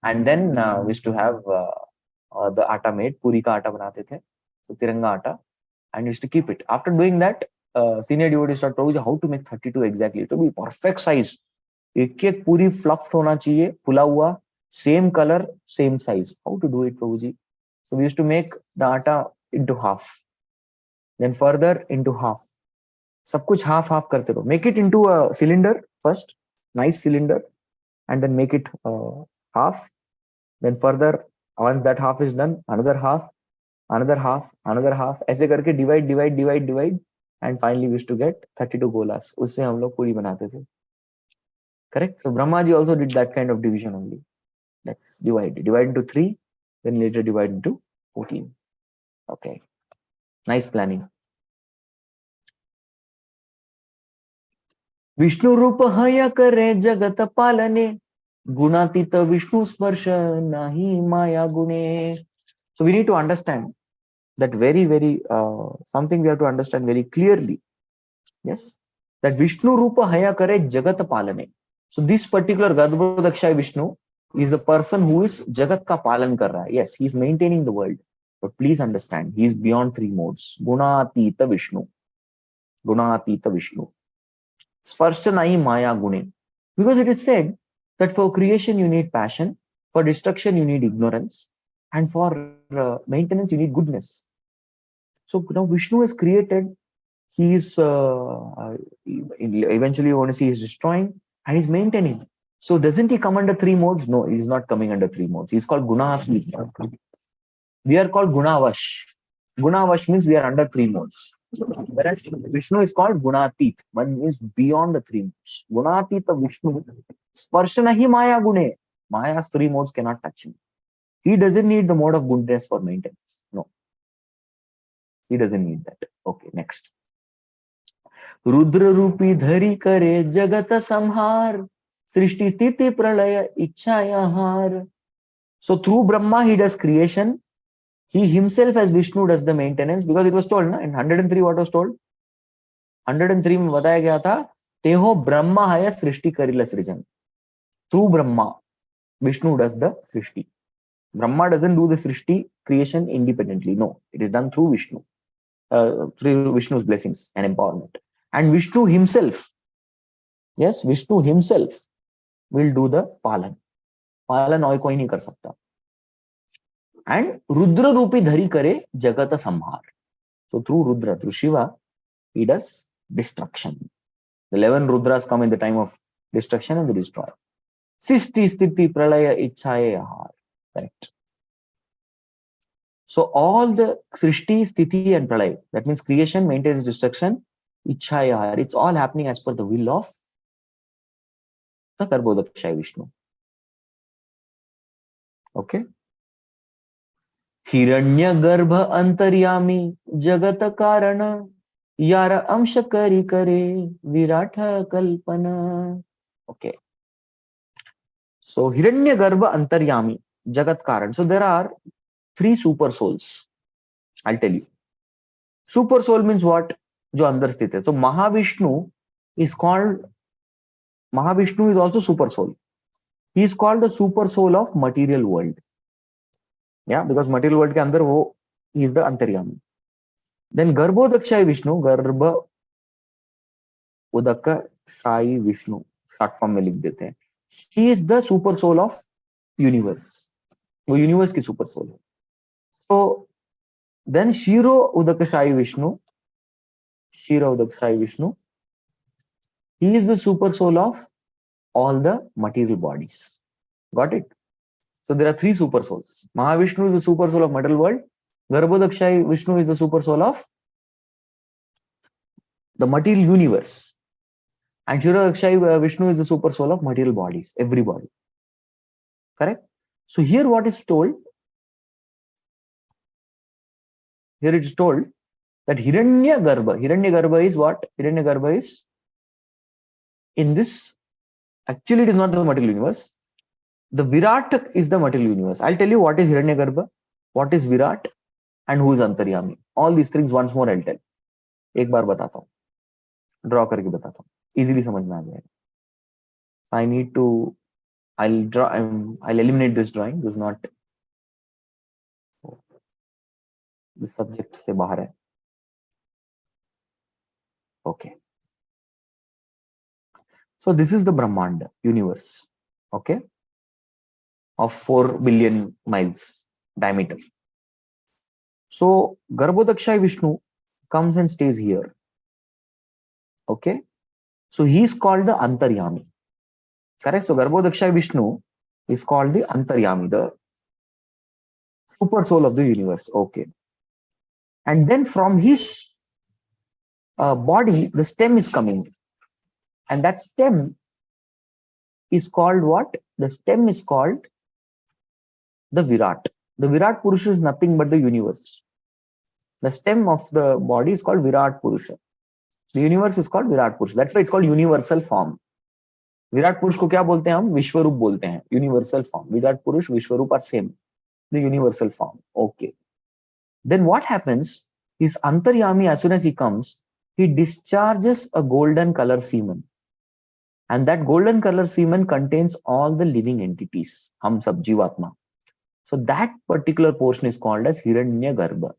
And then we used to have the atta made, puri ka atta banate the. So Tiranga atta. And used to keep it. After doing that, senior devotees started telling how to make 32 exactly. To be perfect size. एक puri fluffed hona chahiye, phula hua, same color, same size. How to do it, Prabhuji? So we used to make the atta into half. Then further into half. Sab kuch half karte raho. Make it into a cylinder first, nice cylinder, and then make it half. Then further, once that half is done, another half, another half, another half. ऐसे करके divide, and finally we used to get 32 golas. उससे हम लोग पूरी बनाते थे. Correct? So Brahmaji also did that kind of division only. Let's divide into 3, then later divide into 14. Okay. Nice planning. Vishnu Rupa Haya Kare Jagat Palane Gunatita Vishnu Sparsha Nahi Maya Gune. So we need to understand that very something we have to understand very clearly. Yes, that Vishnu Rupa Haya Kare Jagat Palane. So this particular Garbhodakshay Vishnu is a person who is Jagat ka palan kar raha hai. Yes, he is maintaining the world. But please understand, he is beyond 3 modes. Gunatita Vishnu. Gunatita Vishnu. Sparsha nahi maya gune. Because it is said that for creation you need passion, for destruction you need ignorance, and for maintenance you need goodness. So now Vishnu is created, he is eventually you want to see he's destroying and he's maintaining. So doesn't he come under 3 modes? No, he's not coming under 3 modes. He's called Gunatita. We are called Gunavash. Gunavash means we are under 3 modes. Whereas Vishnu is called Gunatit, one is beyond the three modes. Gunatita Vishnu, Sparshanahi Maya Gune. Maya's three modes cannot touch him. He doesn't need the mode of goodness for maintenance. No, he doesn't need that. Okay, next. Rudra Rupi Dhari Kare Jagata Samhar. Srishti Sthiti Pralaya Ichchaya. So through Brahma he does creation. He himself as Vishnu does the maintenance, because it was told na, in 103 what was told? 103 में बताया गया था तेहो ब्रह्मा है सृष्टि करिला सृजन. Through Brahma Vishnu does the srishti. Brahma doesn't do the srishti creation independently. No, it is done through Vishnu, through Vishnu's blessings and empowerment. And Vishnu himself, yes, Vishnu himself will do the palan. Palan और कोई नहीं कर सकता. And Rudra Rupi Dhari Kare Jagata Samhar. So through Rudra, through Shiva, he does destruction. The 11 Rudras come in the time of destruction and they destroy. Sisti Sthiti Pralaya Ichchaya. Correct. So all the Srishti, Sthiti and Pralay, that means creation, maintenance, destruction, Ichchaya, it's all happening as per the will of the Garbhodakshaya Vishnu. Okay. Hiranya Garbha Antaryami Jagata Karana Yara Amsha Kari Kare Viratha Kalpana. Okay. So Hiranya Garbha Antaryami Jagat Karan. So there are three super souls. I'll tell you. Super soul means what? जो अंदर स्थित है. So Mahavishnu is also super soul. He is called the super soul of material world. Yeah, because material world के अंदर वो he is the अंतर्यामी. Then Garbhodakshaya Vishnu, Garbha Udaka Shai Vishnu, short form में लिख देते हैं. He is the super soul of universe. वो universe की super soul है. So then Shiro Udakashai Vishnu, he is the super soul of all the material bodies. Got it? So there are three super souls. Mahavishnu is the super soul of material world. Garbhodakshaya Vishnu is the super soul of the material universe. And Shirodakshaya Vishnu is the super soul of material bodies, every body. Correct? So here what is told? Here it is told that Hiranya Garbha is what? Hiranya Garbha is in this. Actually, it is not the material universe. The Virat is the material universe. I'll tell you what is Hiranya Garbha, what is Virat, and who is Antaryami. All these things once more I'll tell. एक बार बताता हूँ, draw करके बताता हूँ, easily समझ में आ जाएगा. I need to, I'll eliminate this drawing. This is not, this subject से बाहर है. Okay. So this is the Brahmanda universe. Okay. Of 4 billion miles diameter. So Garbhodakshaya Vishnu comes and stays here. Okay. So he is called the Antaryami. Correct. So Garbhodakshaya Vishnu is called the Antaryami, the super soul of the universe. Okay. And then from his body, the stem is coming. And that stem is called what? The stem is called the Virat. The Virat Purusha is nothing but the universe. The stem of the body is called Virat Purusha. The universe is called Virat Purusha. That's why it's called universal form. Virat Purush को क्या बोलते हैं हम? विश्वरूप बोलते हैं. Universal form. Virat Purush, Vishwarup are same. The universal form. Okay. Then what happens is Antaryami, as soon as he comes, he discharges a golden color semen. And that golden color semen contains all the living entities. Hum sab Jivatma. So that particular portion is called as Hiranya Garbha.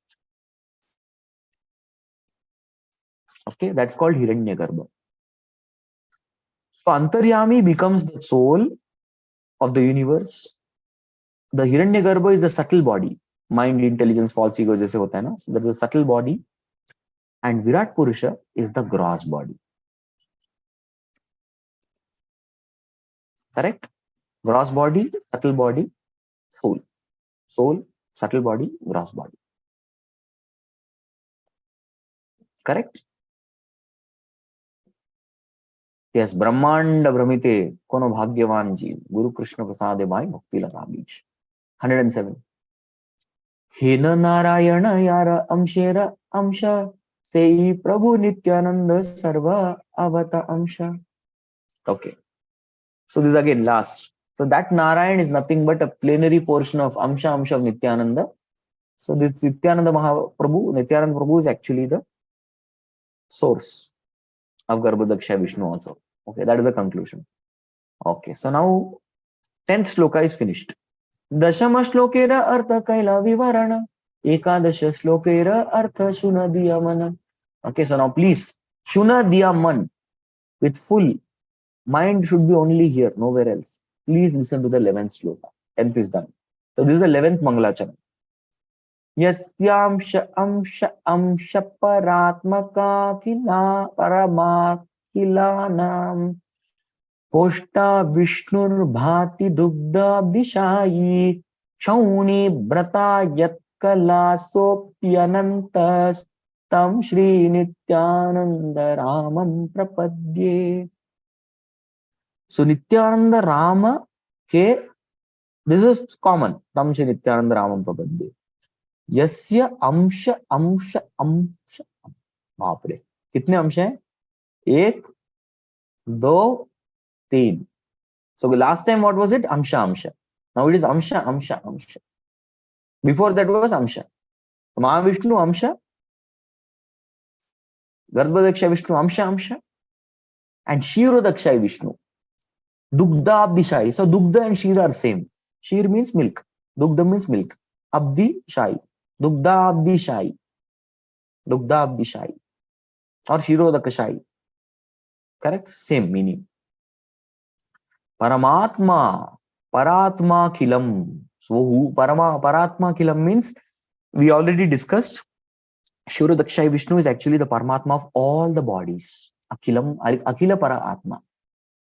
Okay, that's called Hiranya Garbha. So Antaryami becomes the soul of the universe. The Hiranya Garbha is the subtle body. Mind, intelligence, false ego, jaise hota hai na? So there's a subtle body. And Virat Purusha is the gross body. Correct? Gross body, subtle body, soul. Soul, subtle body, gross body. Correct? Yes, Brahmanda Brahmite, Kono Bhagyavan Jeev, Guru Krishna Prasade Bhai, Bhakti Lata Beach. 107. Hena Narayana Yara Amshera Amsha, Sei Prabhu Nityananda Sarva Avata Amsha. Okay. So this is again last. So that Narayan is nothing but a plenary portion of Amsha of Nityananda. So this Nityananda Mahaprabhu, Nityananda Prabhu is actually the source of Garbhodaksha Vishnu also. Okay, that is the conclusion. Okay, so now 10th sloka is finished. Dashama shlokera artha kaila vivarana. Ekadasha shlokera artha shuna diyamana. Okay, so now please, shuna diyaman with full mind should be only here, nowhere else. Please listen to the 11th sloka. 10th is done. So this is the 11th Mangalachanam. Yasyamsha amsha amsha paratmaka kila paramakhilanam Poshta Vishnur Bhati Dugdha Dishayi Shauni Brata Yatkala Sopyanantas Tam Shri Nityananda Ramam Prapadye. So Nityananda Rama ke, this is common. Tam Shri Nityananda Ramam Prapadye. Yasya Amsha Amsha Amsha. बाप रे कितने अंश हैं? 1 2 3. So last time what was it? Amsha Amsha. Now it is Amsha Amsha Amsha. Before that was Amsha. Mahavishnu Amsha, Garbhodaksha Vishnu Amsha Amsha, and Kshirodaksha Vishnu. Dugdha Abdishai. So Dugdha and Shira are same. Shir means milk. Dugdha means milk. Abdi Shai. Dugdha Abdishai. Dugdha Abdishai. Or Shirodakashai. Correct? Same meaning. Paramatma. Paratma Kilam. So who? Paratma Kilam means we already discussed. Shirodaksha Vishnu is actually the Paramatma of all the bodies. Akila Para Atma.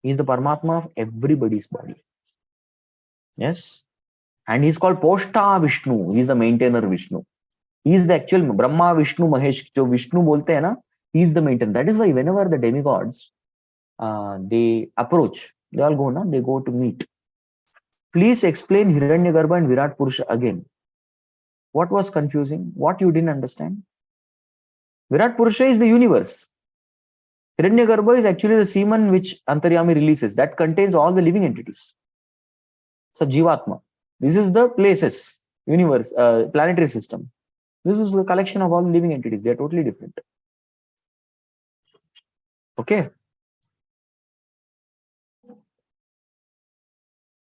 He is the Paramatma of everybody's body. Yes. And he's called Poshta Vishnu. He is the maintainer Vishnu. He is the actual Brahma, Vishnu, Mahesh. जो Vishnu बोलते हैं ना, he is the maintainer. That is why whenever the demigods they approach, they all go, they go to meet. Please explain Hiranyagarbha and Virat Purusha again. What was confusing? What you didn't understand? Virat Purusha is the universe. Hiranyagarbha is actually the semen which Antaryami releases. That contains all the living entities. So Jivatma. This is the places, universe, planetary system. This is the collection of all the living entities. They are totally different. Okay.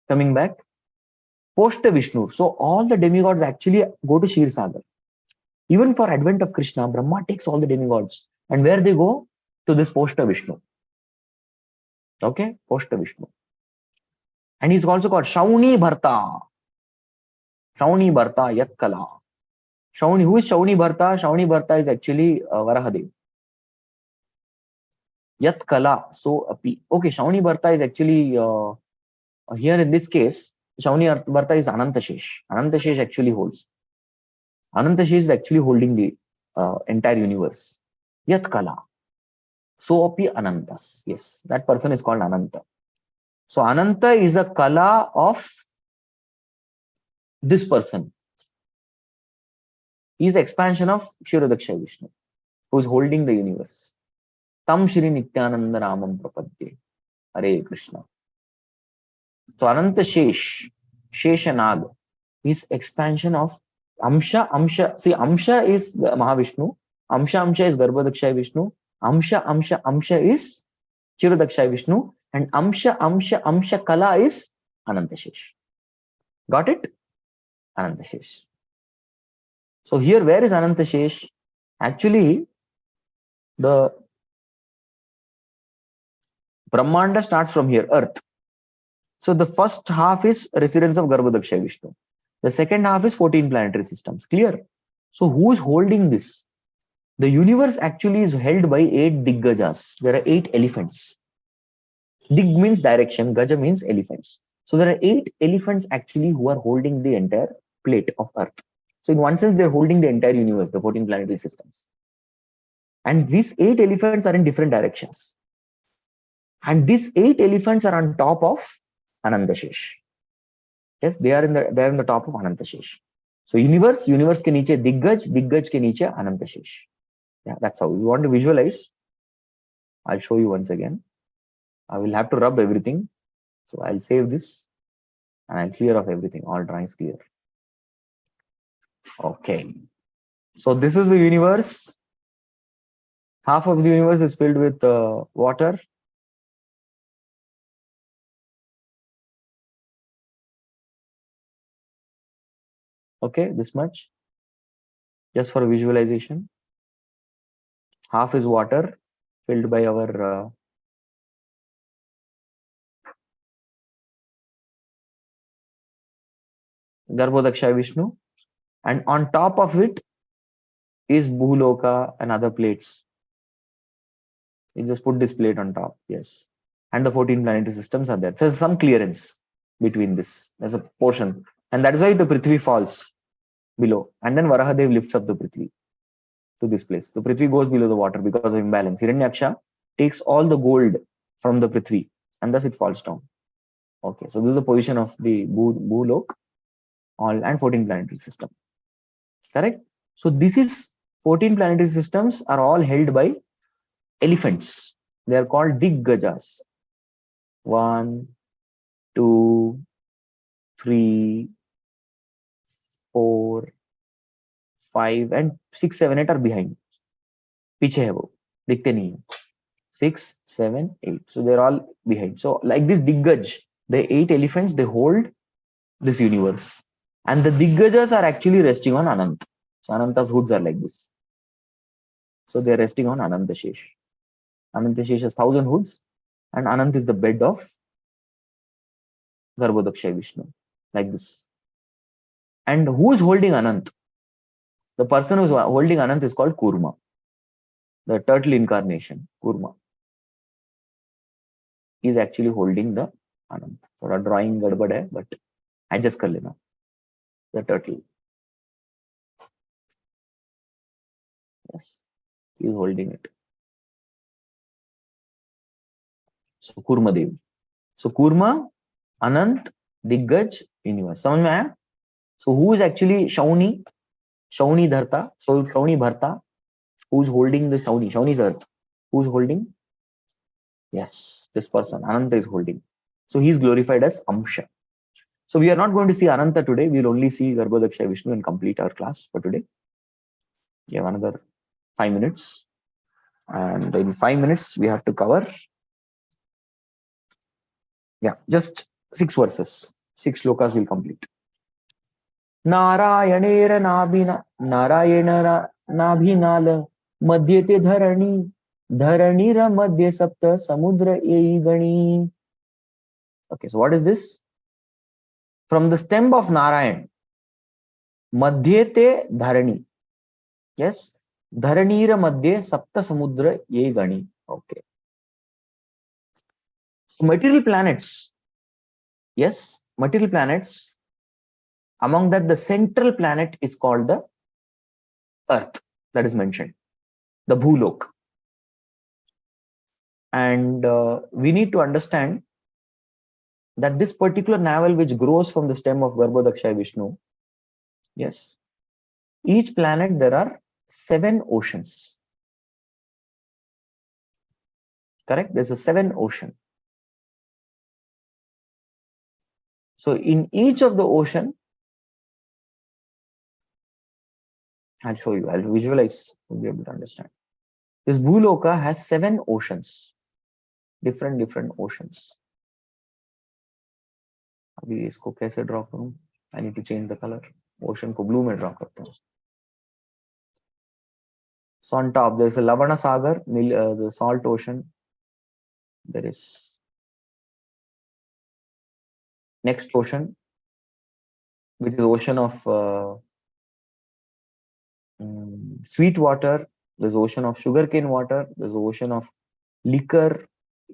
Coming back. Poshta Vishnu. So all the demigods actually go to Shir Sagar. Even for advent of Krishna, Brahma takes all the demigods. And where they go? To this Poshta Vishnu. Okay? Poshta Vishnu. And he's also called Shauni Bharta. Shauni Bharta Yatkala. Shauni, who is Shauni Bharta? Shauni Bharta is actually Varahadev. Yatkala. So, okay, Shauni Bharta is actually, here in this case, Shauni Bharta is Anantashesh. Anantashesh actually holds. Anantashesh is actually holding the entire universe. Yatkala. So, api Anantas. Yes, that person is called Ananta. So, Ananta is a Kala of this person. He is expansion of Kshirodaksha Vishnu, who is holding the universe. Tam Shri Nityananda Ramam Prapadye. Hare Krishna. So Ananta Shesh, Sheshanag, is expansion of Amsha. Amsha. See, Amsha is Mahavishnu. Amsha is Garbhodaksha Vishnu. Amsha is Kshirodaksha Vishnu. And Amsha Kala is Ananta Shesh. Got it? Ananta Shesh. So here, where is Ananta Shesh? Actually, the Brahmanda starts from here, earth. So the first half is residence of Garbhodaksha Vishnu. The second half is 14 planetary systems. Clear? So who is holding this? The universe actually is held by 8 Diggajas. There are 8 elephants. Dig means direction, Gaja means elephants. So there are 8 elephants actually who are holding the entire plate of earth. So in one sense, they're holding the entire universe, the 14 planetary systems. And these 8 elephants are in different directions. And these 8 elephants are on top of Anantashesh. Yes, they are in the top of Anantashesh. So universe के नीचे दिग्गज के नीचे Anantashesh. Yeah, that's how you want to visualize. I'll show you once again. I will have to rub everything. So I'll save this and I'll clear off everything. All drawings clear. Okay. So this is the universe. Half of the universe is filled with water. Okay, this much. Just for visualization. Half is water filled by our Garbhodaksha Vishnu. And on top of it is Bhuloka and other plates. You just put this plate on top. Yes. And the 14 planetary systems are there. So there's some clearance between this. There's a portion. And that is why the Prithvi falls below. And then Varahadev lifts up the Prithvi to this place. The Prithvi goes below the water because of imbalance. Hiranyaksha takes all the gold from the Prithvi and thus it falls down. Okay. So this is the position of the Bhulok and 14 planetary system. Correct? So this is 14 planetary systems are all held by elephants. They are called Diggajas. 1, 2, 3, 4, 5, and 6, 7, 8 are behind. पीछे है वो, दिखते नहीं है. 6, 7, 8. So they're all behind. So like this Diggaj, the 8 elephants, they hold this universe. And the Diggajas are actually resting on Anant. So Ananta's hoods are like this. So they're resting on Anantashesh. Anantashesh has 1,000 hoods. And Anant is the bed of Garbhodaksha Vishnu. Like this. And who is holding Anant? The person who is holding Anant is called Kurma. The turtle incarnation, Kurma, is actually holding the Anant. थोड़ा drawing गड़बड़ है, but adjust कर लेना. The turtle. Yes, he is holding it. So Kurma Dev. So Kurma, Anant, Diggaj, universe. समझ में आया? So who is actually Shauni? Shauni Dharta. So Shauni Bharta. Who's holding the Shauni? Shauni's earth. Who's holding? Yes, this person. Ananta is holding. So he is glorified as Amsha. So we are not going to see Ananta today. We'll only see Garbhodaksha Vishnu and complete our class for today. We have another 5 minutes. And in 5 minutes, we have to cover, just 6 verses. 6 shlokas will complete. Narayanera Narayana Nabhinala Madhyate Dharanira Madhya Sapta Samudra Eigani. Okay, so what is this? From the stem of Narayan, Madhyate Dharani. Yes, Dharanira Madhya Sapta Samudra Eigani. Okay. Material planets. Yes, material planets. Among that, the central planet is called the Earth, that is mentioned, the Bhulok. And we need to understand that this particular navel which grows from the stem of Garbhodaksha Vishnu, yes, each planet there are 7 oceans. Correct? There's a 7 ocean. So in each of the ocean, I'll show you, I'll visualize, you'll be able to understand. This Bhuloka has 7 oceans, different oceans. अभी इसको कैसे draw करूं? I need to change the color. Ocean को blue में draw करता हूं. So on top there is a Lavana Sagar, the salt ocean. There is next ocean, which is ocean of sweet water. There's ocean of sugarcane water. There's ocean of liquor,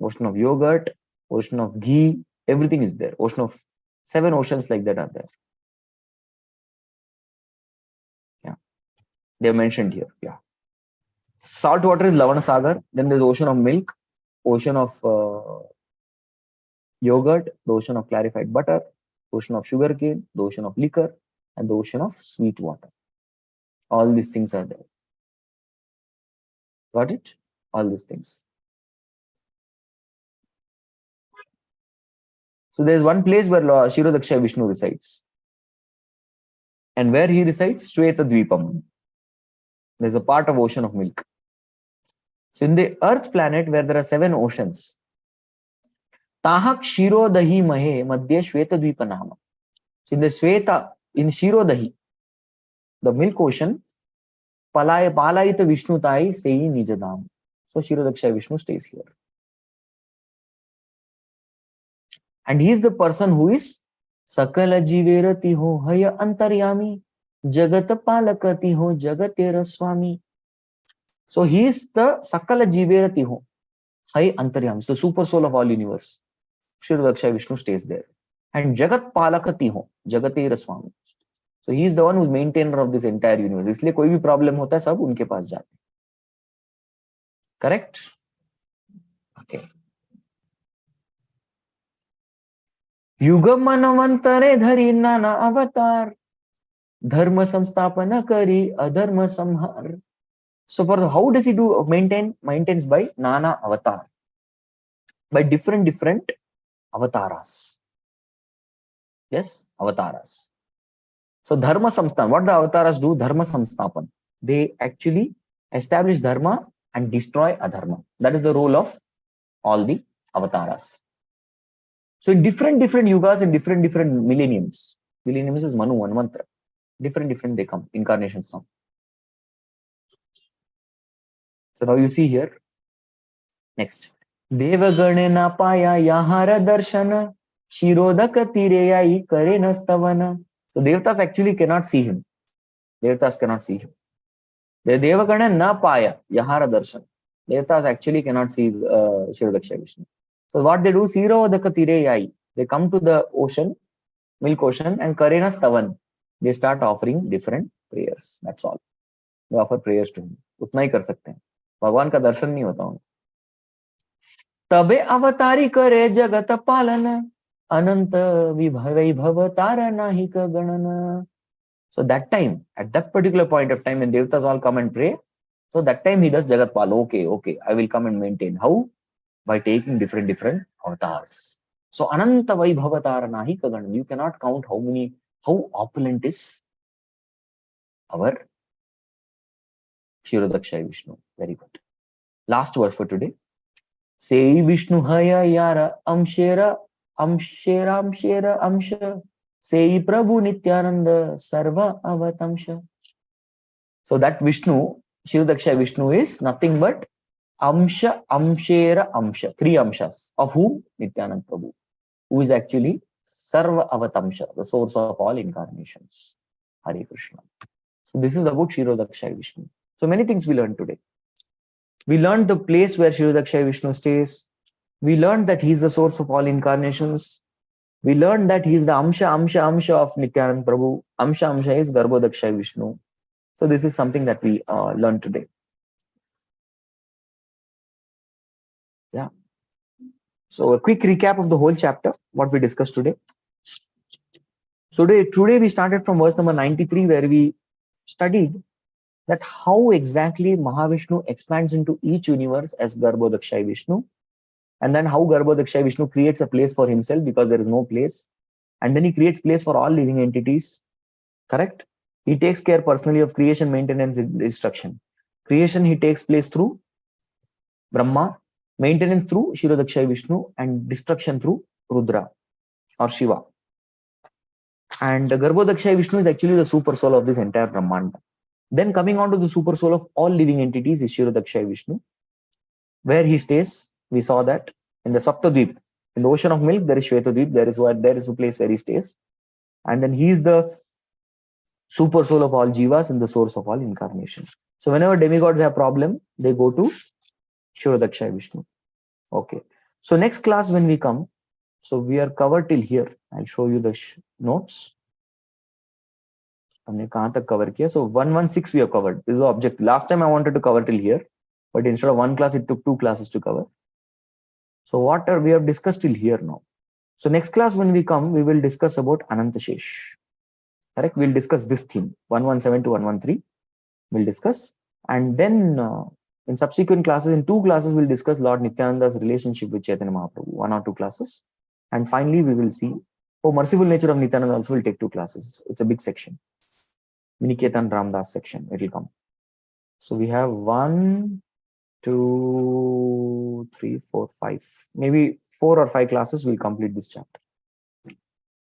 ocean of yogurt, ocean of ghee. Everything is there. Ocean of 7 oceans like that are there. Yeah, they're mentioned here. Yeah. Salt water is Lavana Sagar. Then there's ocean of milk, ocean of yogurt, the ocean of clarified butter, ocean of sugarcane, the ocean of liquor, and the ocean of sweet water. All these things are there. Got it? All these things. So there's one place where Kshirodaksha Vishnu resides. And where he resides? Shweta Dvipam. There's a part of ocean of milk. So in the Earth planet where there are 7 oceans, Tahak Shirodahi Mahe Madhya Shweta Dvipa Nama. So in the Shweta, in Shirodahi, the milk ocean, Palayita Vishnu Tai Sei Nijadam. So Kshirodaksha Vishnu stays here. And he is the person who is Sakala Jiverati ho Haya Antaryami Jagat Palakati ho Jagatera Swami. So he is the Sakala Jiverati ho Haya Antaryami, the super soul of all universe. Kshirodaksha Vishnu stays there. And Jagat Palakati ho Jagatera Swami. So he is the one who is maintainer of this entire universe. इसलिए कोई भी problem होता है सब उनके पास जाते हैं. Correct? Okay. युगम मनवंतरे धरी नाना अवतार धर्म संस्थापन करी अधर्म संहार. So for how does he do maintains by nana avatar, by different avataras. Yes, avataras. So dharma samsthan, what the avataras do? Dharma samsthapan. They actually establish dharma and destroy adharma. That is the role of all the avataras. So in different yugas and different millenniums. Millenniums is Manu, Manvantara. Different they come, incarnations come. So now you see here. Next. Devagane na paya yahara darshana shirodak tireyai kare nastavana. So Devatas actually cannot see him. Devatas cannot see him. The Devagane na paya yahara darshan. Devatas actually cannot see Kshirodaksha Vishnu. So what they do, Sirodak tireyai. They come to the ocean, milk ocean, and Karena Stavan. They start offering different prayers. That's all. They offer prayers to him. उतना ही कर सकते हैं. भगवान का दर्शन नहीं होता उनको. तबे अवतारी करे जगत पालन अनंत वैभव तारना ही का गणना. So that time, at that particular point of time when Devatas all come and pray, so that time he does Jagat Pal. Okay, I will come and maintain. How? By taking different avatars. So Ananta Vaibhava Tarana hi ka gणना. You cannot count how opulent is our Kshirodaksha Vishnu. Very good. Last verse for today. Sei Vishnu Haya Yara Amshera Amsha Sei Prabhu Nityananda Sarva Avatamsha. So that Vishnu, Kshirodaksha Vishnu is nothing but Amsha, Amshera, Amsha. 3 Amshas. Of whom? Nityananda Prabhu. Who is actually Sarva Avatamsha, the source of all incarnations. Hare Krishna. So this is about Kshirodaksha Vishnu. So many things we learned today. We learned the place where Kshirodaksha Vishnu stays. We learned that he is the source of all incarnations. We learned that he is the Amsha of Nityananda Prabhu. Amsha is Garbhodaksha Vishnu. So this is something that we learned today. Yeah. So a quick recap of the whole chapter, what we discussed today. So today we started from verse number 93, where we studied that how exactly Mahavishnu expands into each universe as Garbhodaksha Vishnu, and then how Garbhodaksha Vishnu creates a place for himself because there is no place, and then he creates place for all living entities. Correct? He takes care personally of creation, maintenance, and destruction. Creation he takes place through Brahma, maintenance through Kshirodaksha Vishnu, and destruction through Rudra or Shiva. And the Garbhodaksha Vishnu is actually the super soul of this entire Brahmanda. Then coming on to the super soul of all living entities is Kshirodaksha Vishnu. Where he stays, we saw that in the Saptadvip, in the ocean of milk, there is Shvetadvip, there is a place where he stays. And then he is the super soul of all jivas and the source of all incarnation. So whenever demigods have problem, they go to Kshirodaksha Vishnu. Okay. So next class when we come, so we are covered till here. I'll show you the notes. हमने कहाँ तक cover किया? So 116 we have covered. This is the object. Last time I wanted to cover till here. but instead of one class, it took 2 classes to cover. So what we have discussed till here now. So next class when we come, we will discuss about Anantashesh. Correct? We'll discuss this theme, 117 to 113. We'll discuss. And then in subsequent classes, in 2 classes, we'll discuss Lord Nityananda's relationship with Chaitanya Mahaprabhu, 1 or 2 classes. And finally, we will see, merciful nature of Nityananda also will take 2 classes. It's a big section. Viniketan Ramdas section, it will come. So we have 1, 2, 3, 4, 5. Maybe 4 or 5 classes will complete this chapter.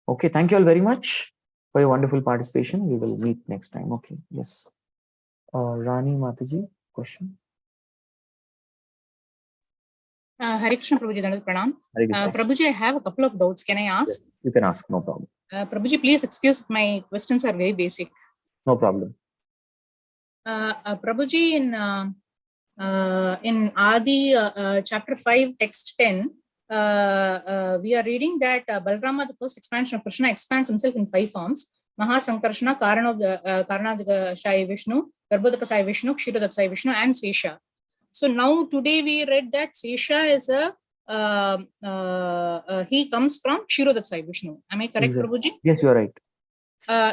Okay, thank you all very much for your wonderful participation. We will meet next time. Okay, yes. Rani Mataji, question? Hare Krishna Prabhuji, Dandavat Pranam. Prabhuji, I have a couple of doubts. Can I ask? Yes, you can ask, no problem. Prabhuji, please excuse if my questions are very basic. No problem. Prabhuji, in Adi chapter 5, text 10, we are reading that Balarama, the first expansion of Krishna, expands himself in 5 forms. Mahasankarshana, Karanadakashaya Vishnu, Garbhodakasaya Vishnu, Kshirodakasaya Vishnu, and Sesha. So now today we read that Sesha is he comes from Kshirodakasaya Vishnu. Am I correct, exactly. Prabhuji? Yes, you are right.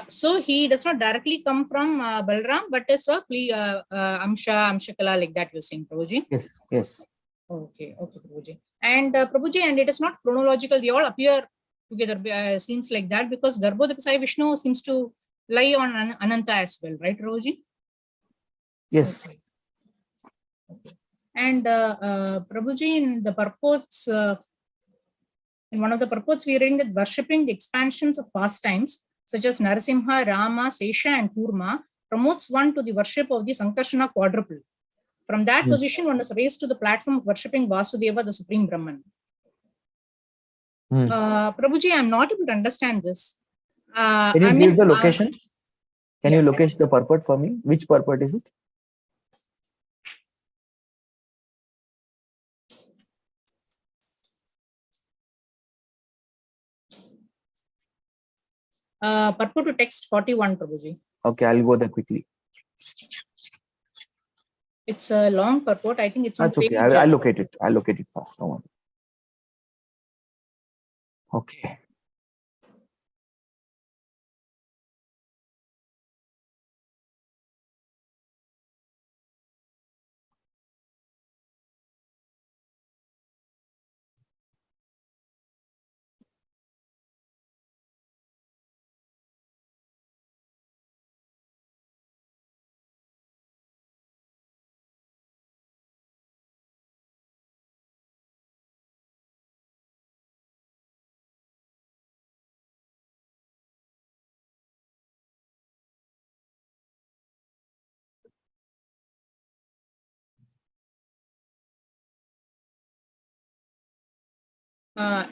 So he does not directly come from Balram, but is a Amshakala, like that you're saying, Prabhuji? Yes, yes. Okay, Prabhuji. And Prabhuji, and it is not chronological, they all appear together, seems like that, because Garbhodakasaya Vishnu seems to lie on Ananta as well, right, Prabhuji? Yes. Okay. And Prabhuji, in the purports, in one of the purports, we are reading that worshipping the expansions of pastimes, such as Narasimha, Rama, Sesha, and Kurma, promotes one to the worship of the Sankarshana quadruple. From that position, one is raised to the platform of worshipping Vasudeva, the Supreme Brahman. Prabhuji, I am not able to understand this. Can you give the location? Can you locate the purport for me? Which purport is it? Purport to text 41, Prabhuji. Okay, I'll go there quickly. It's a long purport. I think it's on page. Okay. I'll locate it. I'll locate it fast. No one. Okay.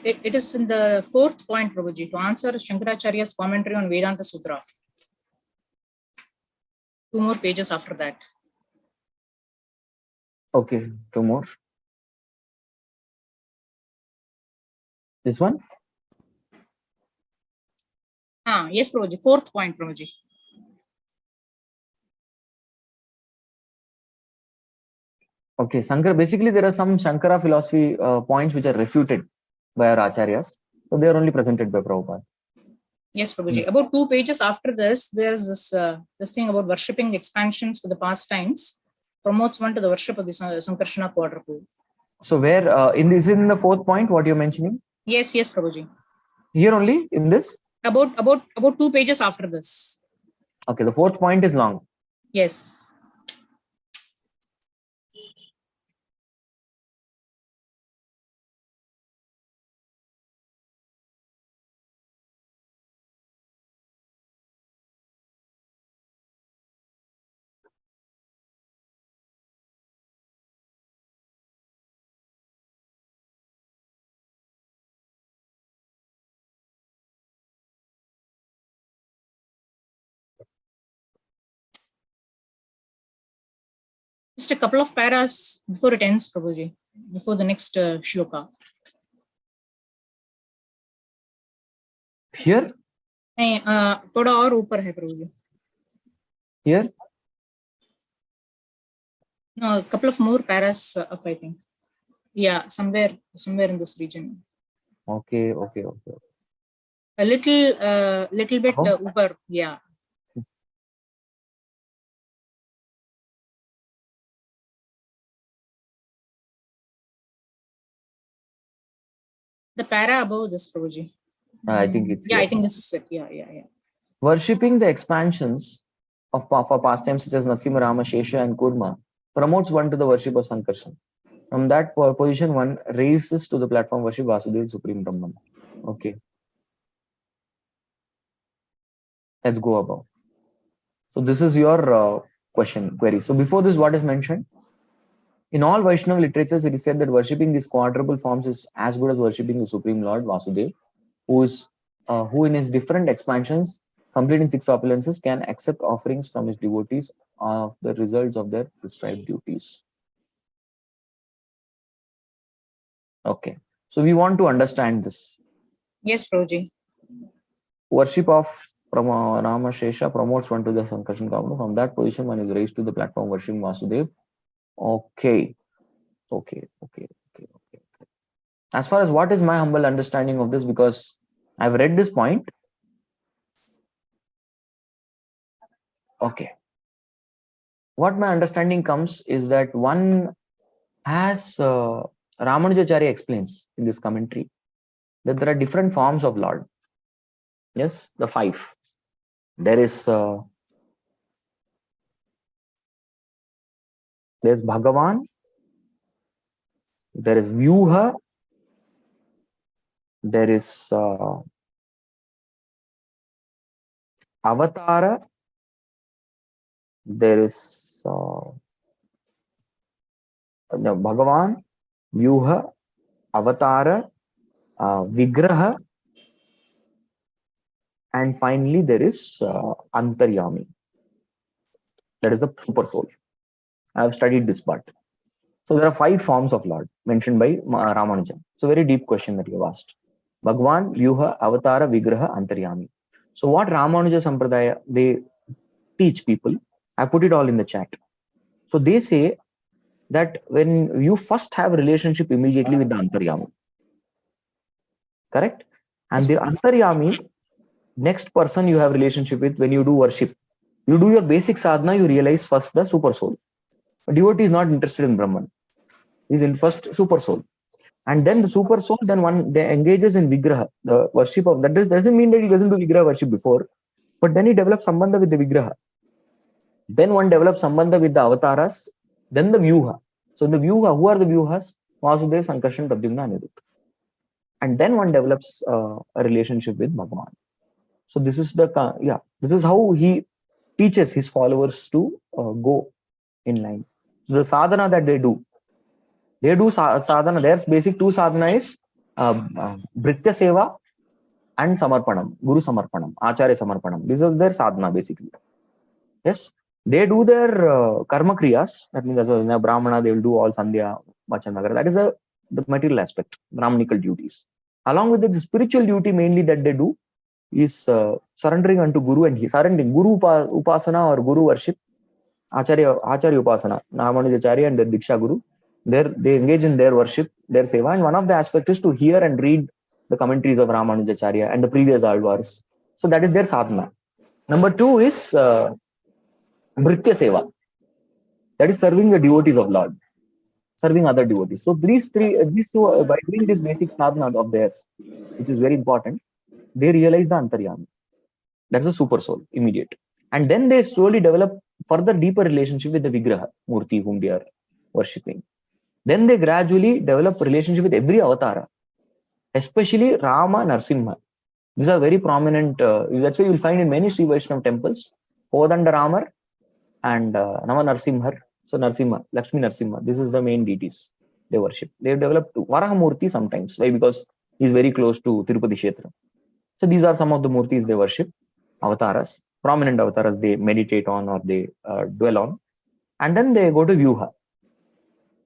It is in the 4th point, Prabhuji, to answer Shankaracharya's commentary on Vedanta Sutra. 2 more pages after that. Okay, 2 more. This one? Yes, Prabhuji. 4th point, Prabhuji. Okay, Shankara, basically there are some Shankara philosophy points which are refuted by our acharyas. So they are only presented by Prabhupada. Yes, Prabhuji. About 2 pages after this, there's this thing about worshipping the expansions for the pastimes, promotes one to the worship of the Sankarshana quadruple. So where, in the 4th point, what you're mentioning? Yes, Prabhuji. Here only, in this? About 2 pages after this. Okay, the 4th point is long. Yes. Just a couple of paras before it ends, Prabhuji, before the next shloka. Here? थोड़ा और ऊपर है, Prabhuji. Here? No, a couple of more paras up, I think. Yeah, somewhere in this region. Okay. A little bit Above? Uber. Yeah. The para above this, Prabhuji. I think it's Yeah, I here. think this is it. Yeah. Worshipping the expansions of for pastimes such as Nasimha, Rama, Shesha, and Kurma promotes one to the worship of Sankarshan. From that position, one raises to the platform worship Vasudeva, Supreme Brahman. Okay, let's go above. So this is your query. So before this, what is mentioned? In all Vaishnava literatures, it is said that worshipping these quadruple forms is as good as worshipping the Supreme Lord Vasudeva, who in his different expansions, completing 6 opulences, can accept offerings from his devotees of the results of their prescribed duties. Okay, so we want to understand this. Yes, Prabhuji. Worship of Rama Shesha promotes one to the Sankarshan Kavana. From that position, one is raised to the platform worshiping Vasudev. Okay. As far as what is my humble understanding of this, because I've read this point. Okay. What my understanding comes is that one has Ramanujacharya explains in this commentary that there are different forms of Lord. Yes, the 5. There's Bhagavan, there is Vyuha, there is Avatara, there is Bhagavan, Vyuha, Avatara, Vigraha, and finally there is Antaryami. That is the super soul. I have studied this part. So there are 5 forms of Lord mentioned by Ramanujan. It's a very deep question that you have asked. Bhagwan, Vyuha, Avatara, Vigraha, Antaryami. So what Ramanuja Sampradaya, they teach people, I put it all in the chat. So they say that when you first have a relationship immediately with the Antaryami, correct? And the Antaryami, next person you have relationship with when you do worship, you do your basic sadhana, you realize first the super soul. A devotee is not interested in Brahman. He's in first super soul. And then the super soul, then one they engages in Vigraha, the worship of that doesn't mean that he doesn't do Vigraha worship before, but then he develops sambandha with the Vigraha. Then one develops sambandha with the avataras, then the Vyuha. So the Vyuha, who are the Vyuhas? Vasudeva, Sankarshan, Pradyumna, Aniruddha. And then one develops a relationship with Bhagavan. So this is this is how he teaches his followers to go in line. So the sadhana that they do sadhana. Their basic 2 sadhana is Bhritya Seva and Samarpanam, Guru Samarpanam, Acharya Samarpanam. This is their sadhana basically. Yes, they do their karma kriyas. That means as a Brahmana, they will do all Sandhya, Vachan, Nagar. That is the material aspect, Brahmanical duties. Along with it, the spiritual duty mainly that they do is surrendering unto Guru and surrendering Guru Upasana or Guru worship, Acharya Upasana, Ramanujacharya and the Diksha Guru. They engage in their worship, their seva, and one of the aspects is to hear and read the commentaries of Ramanujacharya and the previous Alvars. So that is their sadhana. Number 2 is Bhritya Seva. That is serving the devotees of Lord, serving other devotees. So these two, by doing this basic sadhana of theirs, which is very important, they realize the Antaryami. That's the super soul, immediate. And then they slowly develop further deeper relationship with the Vigraha, Murti, whom they are worshipping. Then they gradually develop relationship with every avatara, especially Rama, Narsimha. These are very prominent. That's why you'll find in many Sri Vaishnava temples, Kodanda Ramar and Nama Narsimhar. So Narsimha, Lakshmi Narsimha. This is the main deities they worship. They've developed Varahamurti sometimes. Why? Because he's very close to Tirupati Kshetra. So these are some of the murtis they worship, avatars, prominent avatars they meditate on or they dwell on. And then they go to Vyuha.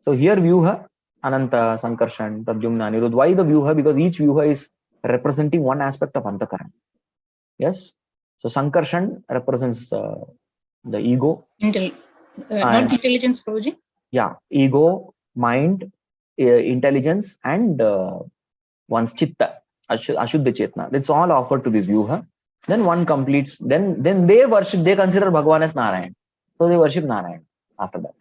So here Vyuha, Ananta, Sankarshan, Pradyumna, Aniruddha. Why the Vyuha? Because each Vyuha is representing one aspect of Antakaran. Yes. So Sankarshan represents the ego. Not intelligence, Prabhuji. Yeah, ego, mind, intelligence, and one's chitta, ashuddha chetna. It's all offered to this vyuha. Then one completes. Then they worship. They consider Bhagavan as Narayan. So they worship Narayan after that.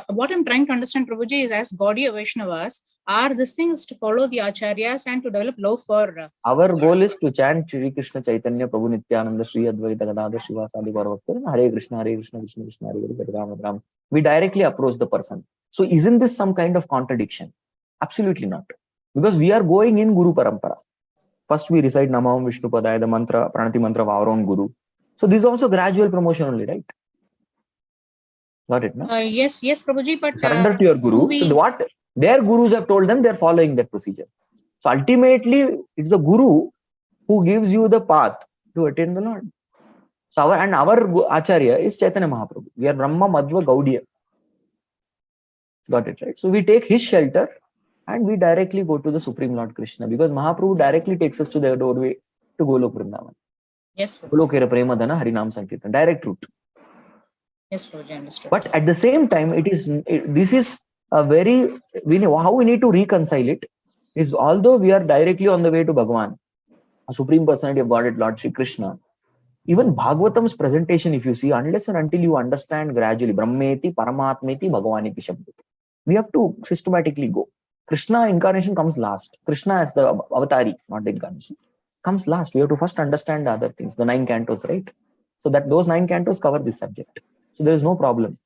What I'm trying to understand, Prabhuji, is as Gaudiya Vaishnavas, are these things to follow the acharyas and to develop love for. Our goal is to chant Shri Krishna Chaitanya Prabhu Nityananda Sri Advaita Gadadhar Srivasadi Gaurabhakta Hare Krishna Krishna Krishna Hare Hare Hare Rama Rama. We directly approach the person. So isn't this some kind of contradiction? Absolutely not. Because we are going in Guru Parampara. First we recite Namam Vishnu Padaya, the mantra, Pranati mantra of our own Guru. So this is also gradual promotion only, right? Got it, no? Yes, Prabhuji, but surrender to your Guru. So what their Gurus have told them, they're following that procedure. So ultimately, it's the Guru who gives you the path to attain the Lord. So our Acharya is Chaitanya Mahaprabhu. We are Brahma Madhva Gaudiya. Got it, right? So we take his shelter and we directly go to the Supreme Lord Krishna, because Mahaprabhu directly takes us to the doorway to Golok Vrindavan. Yes, Golokera Premadana Harinam Sankirtan. Direct route. Yes, Prabhuji, understood. But at the same time, this is a very, how we need to reconcile it is, although we are directly on the way to Bhagavan, a Supreme Personality of Godhead, Lord Shri Krishna, even Bhagavatam's presentation, if you see, unless and until you understand gradually, Brahmeti, Paramatmeti, Bhagavaniti Shabdati, we have to systematically go. Krishna incarnation comes last. Krishna as the avatari, not the incarnation, comes last. We have to first understand the other things, the 9 cantos, right? So that those 9 cantos cover this subject. So there is no problem.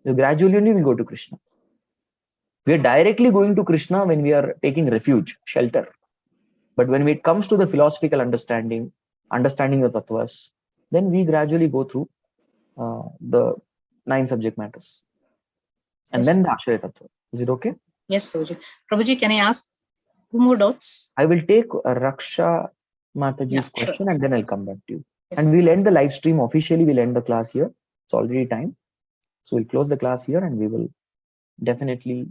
We gradually will go to Krishna. We are directly going to Krishna when we are taking refuge, shelter. But when it comes to the philosophical understanding the tattvas, then we gradually go through the 9 subject matters. And yes, then the Akshaya Tattva. Is it okay? Yes, Prabhuji. Prabhuji, can I ask 2 more doubts? I will take Raksha Mataji's question, sure. And then I'll come back to you. Yes, and we'll end the live stream officially. We'll end the class here. It's already time. So we'll close the class here and we will definitely